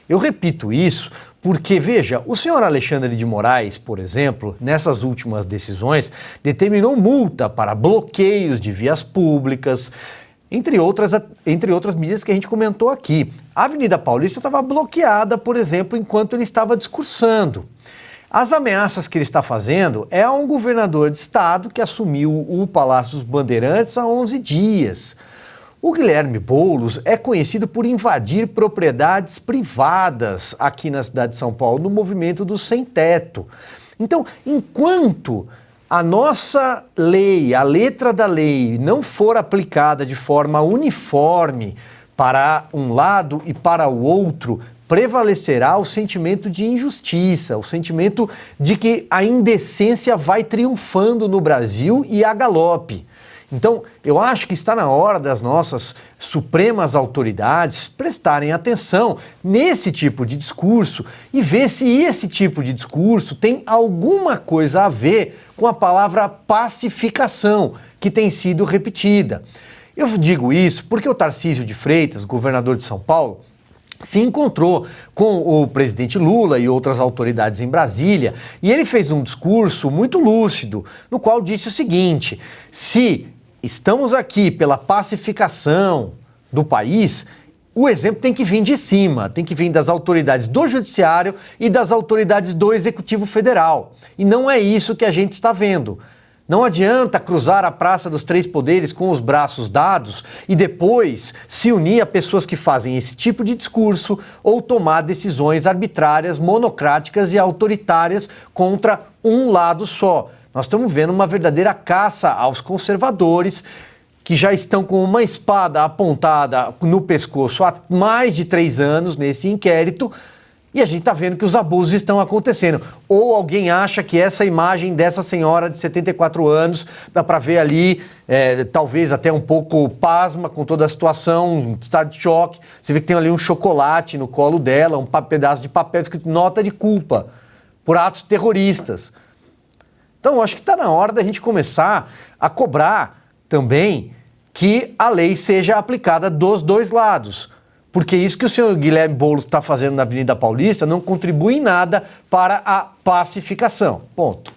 Eu repito isso porque, veja, o senhor Alexandre de Moraes, por exemplo, nessas últimas decisões, determinou multa para bloqueios de vias públicas, entre outras medidas que a gente comentou aqui. A Avenida Paulista estava bloqueada, por exemplo, enquanto ele estava discursando. As ameaças que ele está fazendo é a um governador de estado que assumiu o Palácio dos Bandeirantes há 11 dias. O Guilherme Boulos é conhecido por invadir propriedades privadas aqui na cidade de São Paulo, no movimento do sem-teto. Então, enquanto a nossa lei, a letra da lei, não for aplicada de forma uniforme para um lado e para o outro, prevalecerá o sentimento de injustiça, o sentimento de que a indecência vai triunfando no Brasil e a galope. Então, eu acho que está na hora das nossas supremas autoridades prestarem atenção nesse tipo de discurso e ver se esse tipo de discurso tem alguma coisa a ver com a palavra pacificação, que tem sido repetida. Eu digo isso porque o Tarcísio de Freitas, governador de São Paulo, se encontrou com o presidente Lula e outras autoridades em Brasília e ele fez um discurso muito lúcido, no qual disse o seguinte: se estamos aqui pela pacificação do país, o exemplo tem que vir de cima, tem que vir das autoridades do Judiciário e das autoridades do Executivo Federal. E não é isso que a gente está vendo. Não adianta cruzar a Praça dos Três Poderes com os braços dados e depois se unir a pessoas que fazem esse tipo de discurso ou tomar decisões arbitrárias, monocráticas e autoritárias contra um lado só. Nós estamos vendo uma verdadeira caça aos conservadores que já estão com uma espada apontada no pescoço há mais de 3 anos nesse inquérito e a gente está vendo que os abusos estão acontecendo. Ou alguém acha que essa imagem dessa senhora de 74 anos, dá para ver ali, talvez até um pouco pasma com toda a situação, um estado de choque. Você vê que tem ali um chocolate no colo dela, um pedaço de papel escrito nota de culpa por atos terroristas. Então, eu acho que está na hora da gente começar a cobrar também que a lei seja aplicada dos 2 lados. Porque isso que o senhor Guilherme Boulos está fazendo na Avenida Paulista não contribui em nada para a pacificação. Ponto.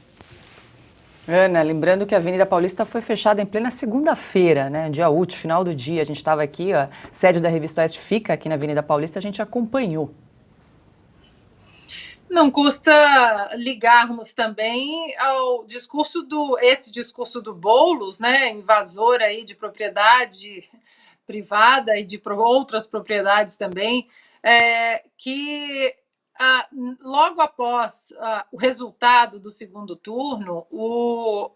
Ana, lembrando que a Avenida Paulista foi fechada em plena segunda-feira, né? Dia útil, final do dia. A gente estava aqui, a sede da Revista Oeste fica aqui na Avenida Paulista, a gente acompanhou. Não custa ligarmos também ao esse discurso do Boulos, né, invasor aí de propriedade privada e de outras propriedades também, que logo após o resultado do segundo turno, o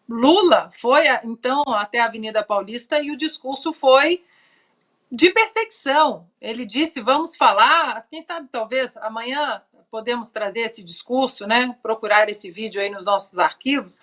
Lula foi então até a Avenida Paulista e o discurso foi de perseguição. Ele disse: vamos falar, quem sabe talvez amanhã podemos trazer esse discurso, né? Procurar esse vídeo aí nos nossos arquivos.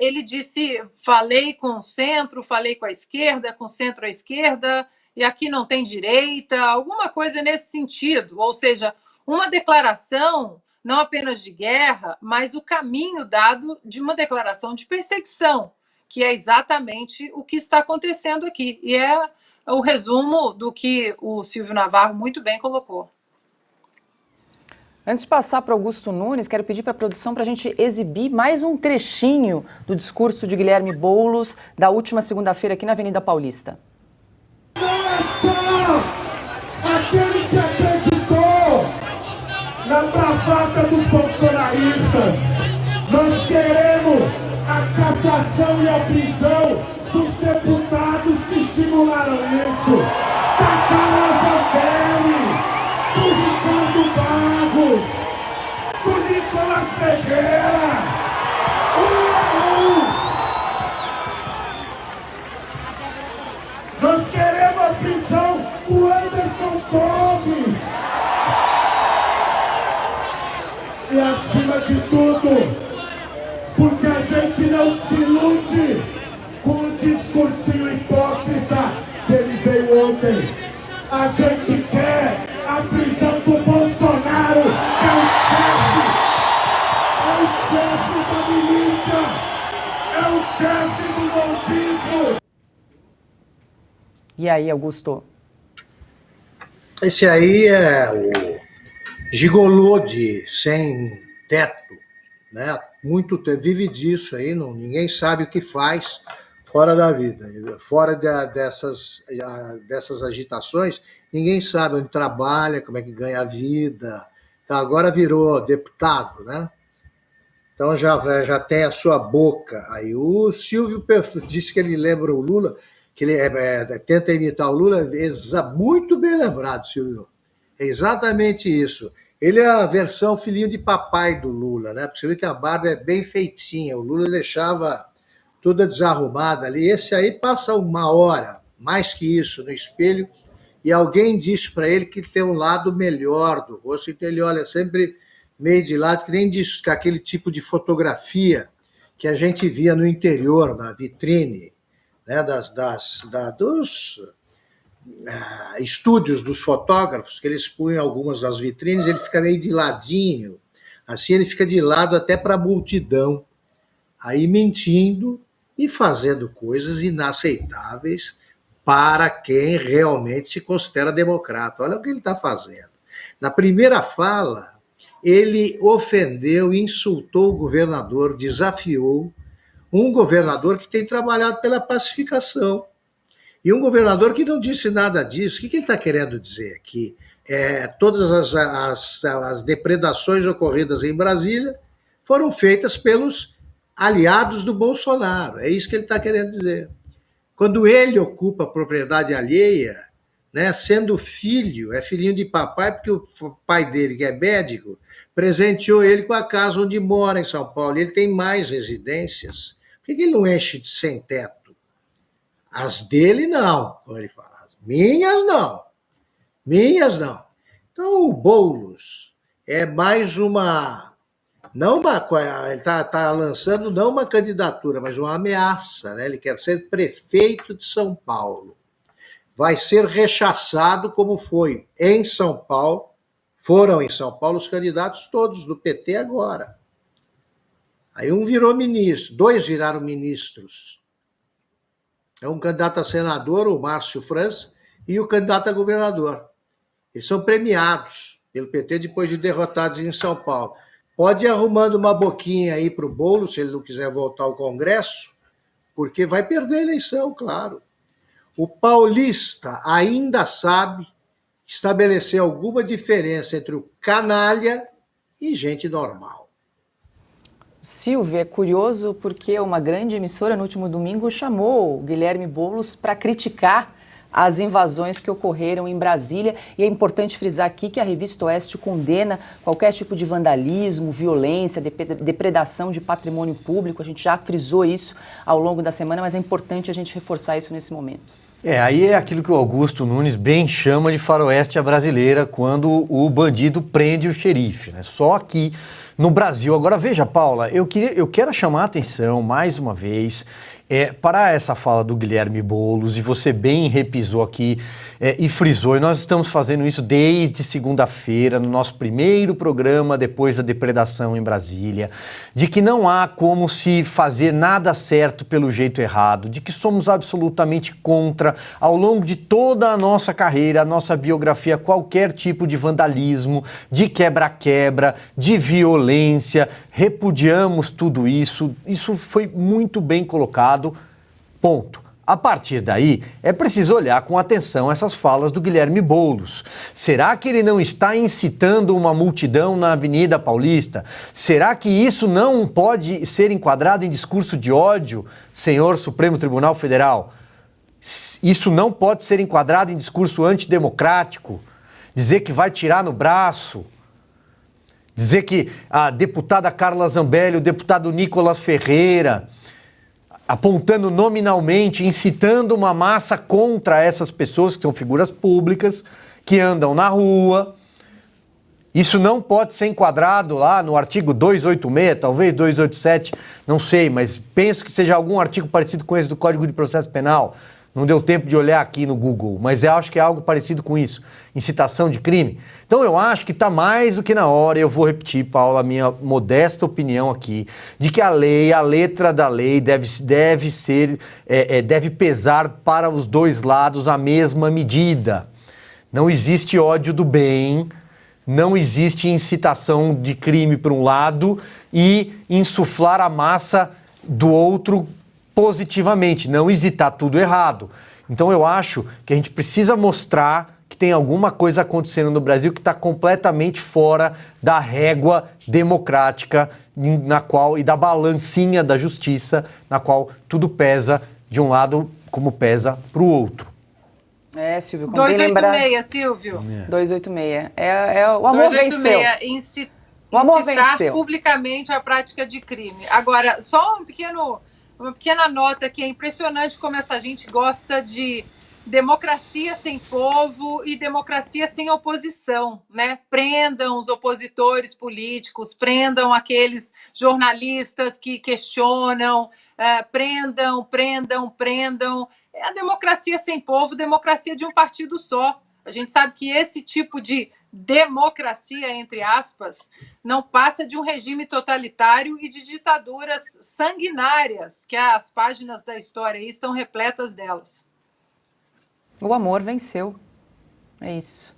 Ele disse: falei com o centro, falei com a esquerda, com o centro à esquerda, e aqui não tem direita, alguma coisa nesse sentido. Ou seja, uma declaração não apenas de guerra, mas o caminho dado de uma declaração de perseguição, que é exatamente o que está acontecendo aqui. E é o resumo do que o Silvio Navarro muito bem colocou. Antes de passar para Augusto Nunes, quero pedir para a produção para a gente exibir mais um trechinho do discurso de Guilherme Boulos da última segunda-feira aqui na Avenida Paulista. Não é só aquele que acreditou na bravata dos bolsonaristas. Nós queremos a cassação e a prisão dos deputados que estimularam isso. Da Carla Zambelli, do Ricardo Barros, do Nicolas Ferreira. Nós queremos a prisão do Anderson Gomes. E acima de tudo, porque a gente não se ilude com um discursinho hipócrita que ele veio ontem. A gente quer a prisão do Bolsonaro, que é o chefe da milícia, é o chefe do golpismo. E aí, Augusto? Esse aí é o gigolô de sem teto, né? Muito vive disso aí, não, ninguém sabe o que faz fora da vida, fora dessas agitações, ninguém sabe onde trabalha, como é que ganha a vida. Então, agora virou deputado, né? Então já tem a sua boca. Aí o Silvio disse que ele lembra o Lula, que ele tenta imitar o Lula, muito bem lembrado, Silvio. É exatamente isso. Ele é a versão filhinho de papai do Lula, né? Porque você vê que a barba é bem feitinha, o Lula deixava toda desarrumada ali. Esse aí passa uma hora, mais que isso, no espelho, e alguém diz para ele que tem um lado melhor do rosto, então ele olha sempre meio de lado, que nem diz que aquele tipo de fotografia que a gente via no interior, na vitrine, né, dos estúdios dos fotógrafos, que eles punham algumas das vitrines, ele fica meio de ladinho, assim ele fica de lado até para a multidão, aí mentindo e fazendo coisas inaceitáveis para quem realmente se considera democrata. Olha o que ele está fazendo. Na primeira fala, ele ofendeu, insultou o governador, desafiou um governador que tem trabalhado pela pacificação. E um governador que não disse nada disso. O que ele está querendo dizer? Que todas as depredações ocorridas em Brasília foram feitas pelos aliados do Bolsonaro. É isso que ele está querendo dizer. Quando ele ocupa a propriedade alheia, né, sendo filho, é filhinho de papai, porque o pai dele, que é médico, presenteou ele com a casa onde mora em São Paulo. Ele tem mais residências. Por que ele não enche de sem teto? As dele, não, como ele fala. As minhas, não. Minhas, não. Então, o Boulos é mais uma... ele está lançando não uma candidatura, mas uma ameaça, né? Ele quer ser prefeito de São Paulo. Vai ser rechaçado como foi em São Paulo, foram em São Paulo os candidatos todos do PT agora. Aí um virou ministro, 2 viraram ministros. É um candidato a senador, o Márcio França, e o candidato a governador. Eles são premiados pelo PT depois de derrotados em São Paulo. Pode ir arrumando uma boquinha aí para o Boulos, se ele não quiser voltar ao Congresso, porque vai perder a eleição, claro. O paulista ainda sabe estabelecer alguma diferença entre o canalha e gente normal. Silvio, é curioso porque uma grande emissora no último domingo chamou o Guilherme Boulos para criticar as invasões que ocorreram em Brasília. E é importante frisar aqui que a Revista Oeste condena qualquer tipo de vandalismo, violência, depredação de patrimônio público. A gente já frisou isso ao longo da semana, mas é importante a gente reforçar isso nesse momento. Aí é aquilo que o Augusto Nunes bem chama de faroeste à brasileira, quando o bandido prende o xerife, né? Só aqui no Brasil. Agora veja, Paula, eu quero chamar a atenção mais uma vez para essa fala do Guilherme Boulos, e você bem repisou aqui e frisou, e nós estamos fazendo isso desde segunda-feira, no nosso primeiro programa depois da depredação em Brasília, de que não há como se fazer nada certo pelo jeito errado, de que somos absolutamente contra, ao longo de toda a nossa carreira, a nossa biografia, qualquer tipo de vandalismo, de quebra-quebra, de violência, repudiamos tudo isso foi muito bem colocado, ponto. A partir daí, é preciso olhar com atenção essas falas do Guilherme Boulos. Será que ele não está incitando uma multidão na Avenida Paulista? Será que isso não pode ser enquadrado em discurso de ódio, senhor Supremo Tribunal Federal? Isso não pode ser enquadrado em discurso antidemocrático? Dizer que vai tirar no braço? Dizer que a deputada Carla Zambelli, o deputado Nicolas Ferreira, apontando nominalmente, incitando uma massa contra essas pessoas que são figuras públicas, que andam na rua. Isso não pode ser enquadrado lá no artigo 286, talvez 287, não sei, mas penso que seja algum artigo parecido com esse do Código de Processo Penal. Não deu tempo de olhar aqui no Google, mas eu acho que é algo parecido com isso, incitação de crime. Então eu acho que está mais do que na hora, eu vou repetir, Paula, a minha modesta opinião aqui, de que a lei, a letra da lei deve pesar para os dois lados a mesma medida. Não existe ódio do bem, não existe incitação de crime para um lado e insuflar a massa do outro positivamente, não hesitar tudo errado. Então eu acho que a gente precisa mostrar que tem alguma coisa acontecendo no Brasil que está completamente fora da régua democrática na qual, e da balancinha da justiça, na qual tudo pesa de um lado como pesa para o outro. Silvio, como 286, Silvio. 286. O amor 286, venceu. O amor incitar venceu. Publicamente a prática de crime. Agora, só uma pequena nota que é impressionante como essa gente gosta de democracia sem povo e democracia sem oposição, né? Prendam os opositores políticos, prendam aqueles jornalistas que questionam, prendam. É a democracia sem povo, democracia de um partido só. A gente sabe que esse tipo de democracia, entre aspas, não passa de um regime totalitário e de ditaduras sanguinárias, que as páginas da história aí estão repletas delas. O amor venceu. É isso.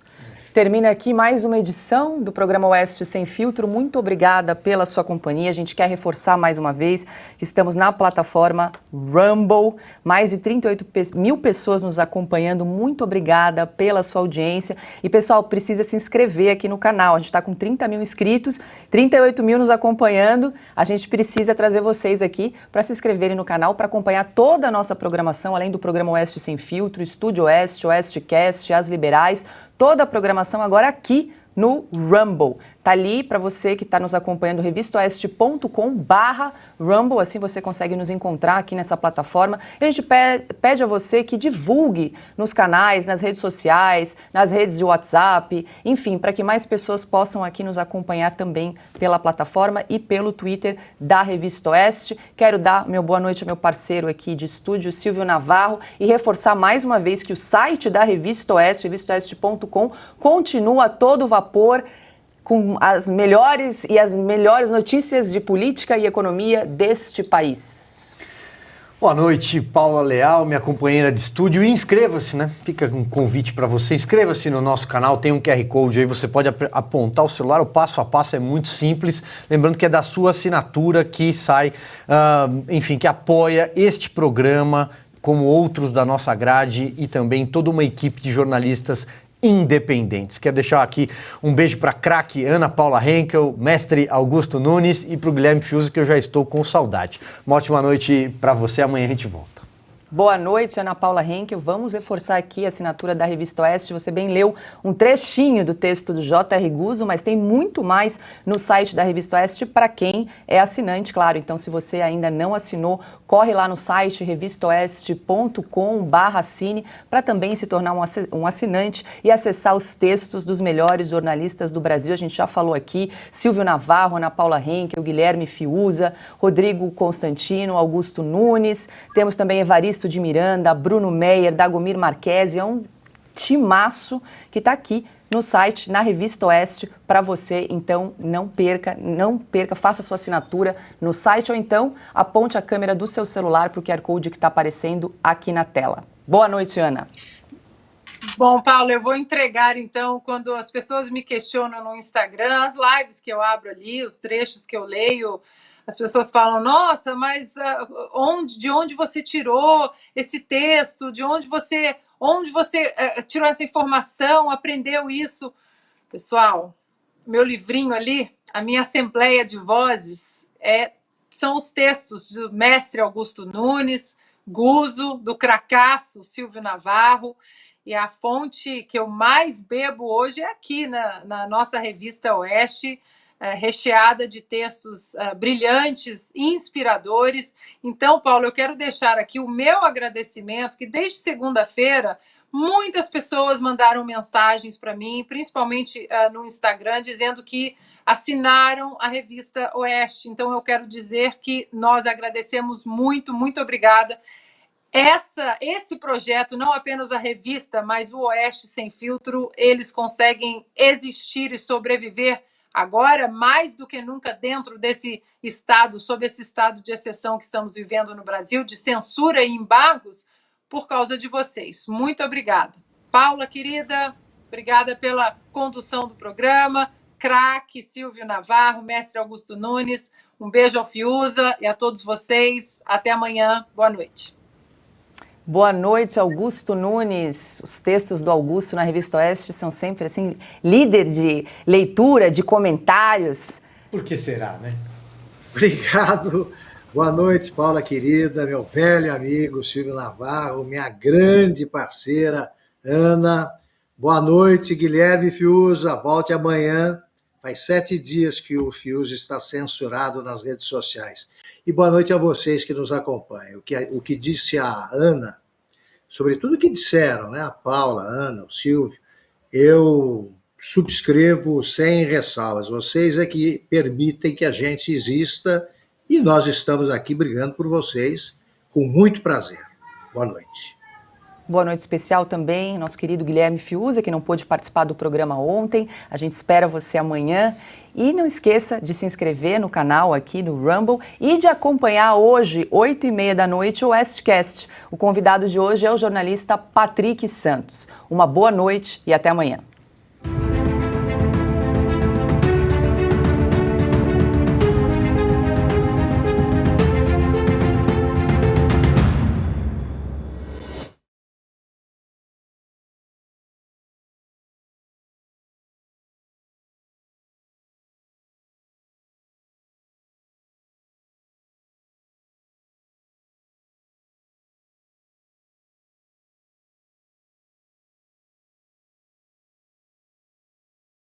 Termina aqui mais uma edição do programa Oeste Sem Filtro. Muito obrigada pela sua companhia. A gente quer reforçar mais uma vez que estamos na plataforma Rumble. Mais de 38 mil pessoas nos acompanhando. Muito obrigada pela sua audiência. E, pessoal, precisa se inscrever aqui no canal. A gente está com 30 mil inscritos, 38 mil nos acompanhando. A gente precisa trazer vocês aqui para se inscreverem no canal, para acompanhar toda a nossa programação, além do programa Oeste Sem Filtro, Estúdio Oeste, Oestecast, As Liberais, toda a programação agora aqui no Rumble. Tá ali para você que está nos acompanhando, revistaoeste.com/Rumble, assim você consegue nos encontrar aqui nessa plataforma. E a gente pede a você que divulgue nos canais, nas redes sociais, nas redes de WhatsApp, enfim, para que mais pessoas possam aqui nos acompanhar também pela plataforma e pelo Twitter da Revista Oeste. Quero dar meu boa noite ao meu parceiro aqui de estúdio, Silvio Navarro, e reforçar mais uma vez que o site da Revista Oeste, revistaoeste.com, continua a todo vapor, com as melhores notícias de política e economia deste país. Boa noite, Paula Leal, minha companheira de estúdio. E inscreva-se, né? Fica um convite para você. Inscreva-se no nosso canal, tem um QR Code aí, você pode apontar o celular, o passo a passo é muito simples. Lembrando que é da sua assinatura que sai, enfim, que apoia este programa, como outros da nossa grade e também toda uma equipe de jornalistas independentes. Quero deixar aqui um beijo para a craque Ana Paula Henkel, mestre Augusto Nunes e para o Guilherme Fiuza, que eu já estou com saudade. Uma ótima noite para você, amanhã a gente volta. Boa noite, Ana Paula Henkel. Vamos reforçar aqui a assinatura da Revista Oeste. Você bem leu um trechinho do texto do J.R. Guzzo, mas tem muito mais no site da Revista Oeste para quem é assinante, claro. Então, se você ainda não assinou, corre lá no site revistaoeste.com/assine para também se tornar um assinante e acessar os textos dos melhores jornalistas do Brasil. A gente já falou aqui, Silvio Navarro, Ana Paula Henkel, Guilherme Fiuza, Rodrigo Constantino, Augusto Nunes. Temos também Evaristo de Miranda, Bruno Meyer, Dagomir Marquesi. É um timaço que está aqui no site, na Revista Oeste, para você. Então, não perca, faça sua assinatura no site ou então aponte a câmera do seu celular para o QR Code que está aparecendo aqui na tela. Boa noite, Ana. Bom, Paulo, eu vou entregar, então, quando as pessoas me questionam no Instagram, as lives que eu abro ali, os trechos que eu leio, as pessoas falam, nossa, mas de onde você tirou esse texto? De onde você tirou essa informação, aprendeu isso? Pessoal, meu livrinho ali, a minha assembleia de vozes, são os textos do mestre Augusto Nunes, Guzzo, do cracaço Silvio Navarro, e a fonte que eu mais bebo hoje é aqui na nossa Revista Oeste, recheada de textos brilhantes, inspiradores. Então, Paulo, eu quero deixar aqui o meu agradecimento, que desde segunda-feira muitas pessoas mandaram mensagens para mim, principalmente no Instagram, dizendo que assinaram a Revista Oeste. Então, eu quero dizer que nós agradecemos muito, muito obrigada. Esse projeto, não apenas a revista, mas o Oeste Sem Filtro, eles conseguem existir e sobreviver agora, mais do que nunca, dentro desse estado, sob esse estado de exceção que estamos vivendo no Brasil, de censura e embargos, por causa de vocês. Muito obrigada. Paula, querida, obrigada pela condução do programa. Craque, Silvio Navarro, mestre Augusto Nunes, um beijo ao Fiuza e a todos vocês. Até amanhã. Boa noite. Boa noite, Augusto Nunes. Os textos do Augusto na Revista Oeste são sempre assim, líder de leitura, de comentários. Por que será, né? Obrigado. Boa noite, Paula querida, meu velho amigo Silvio Navarro, minha grande parceira Ana. Boa noite, Guilherme Fiuza. Volte amanhã. Faz 7 dias que o Fiuza está censurado nas redes sociais. E boa noite a vocês que nos acompanham. O que disse a Ana, sobre tudo o que disseram, né? A Paula, a Ana, o Silvio, eu subscrevo sem ressalvas. Vocês é que permitem que a gente exista e nós estamos aqui brigando por vocês com muito prazer. Boa noite. Boa noite especial também, nosso querido Guilherme Fiuza, que não pôde participar do programa ontem. A gente espera você amanhã. E não esqueça de se inscrever no canal aqui no Rumble e de acompanhar hoje, 8h30 da noite, o Westcast. O convidado de hoje é o jornalista Patrick Santos. Uma boa noite e até amanhã.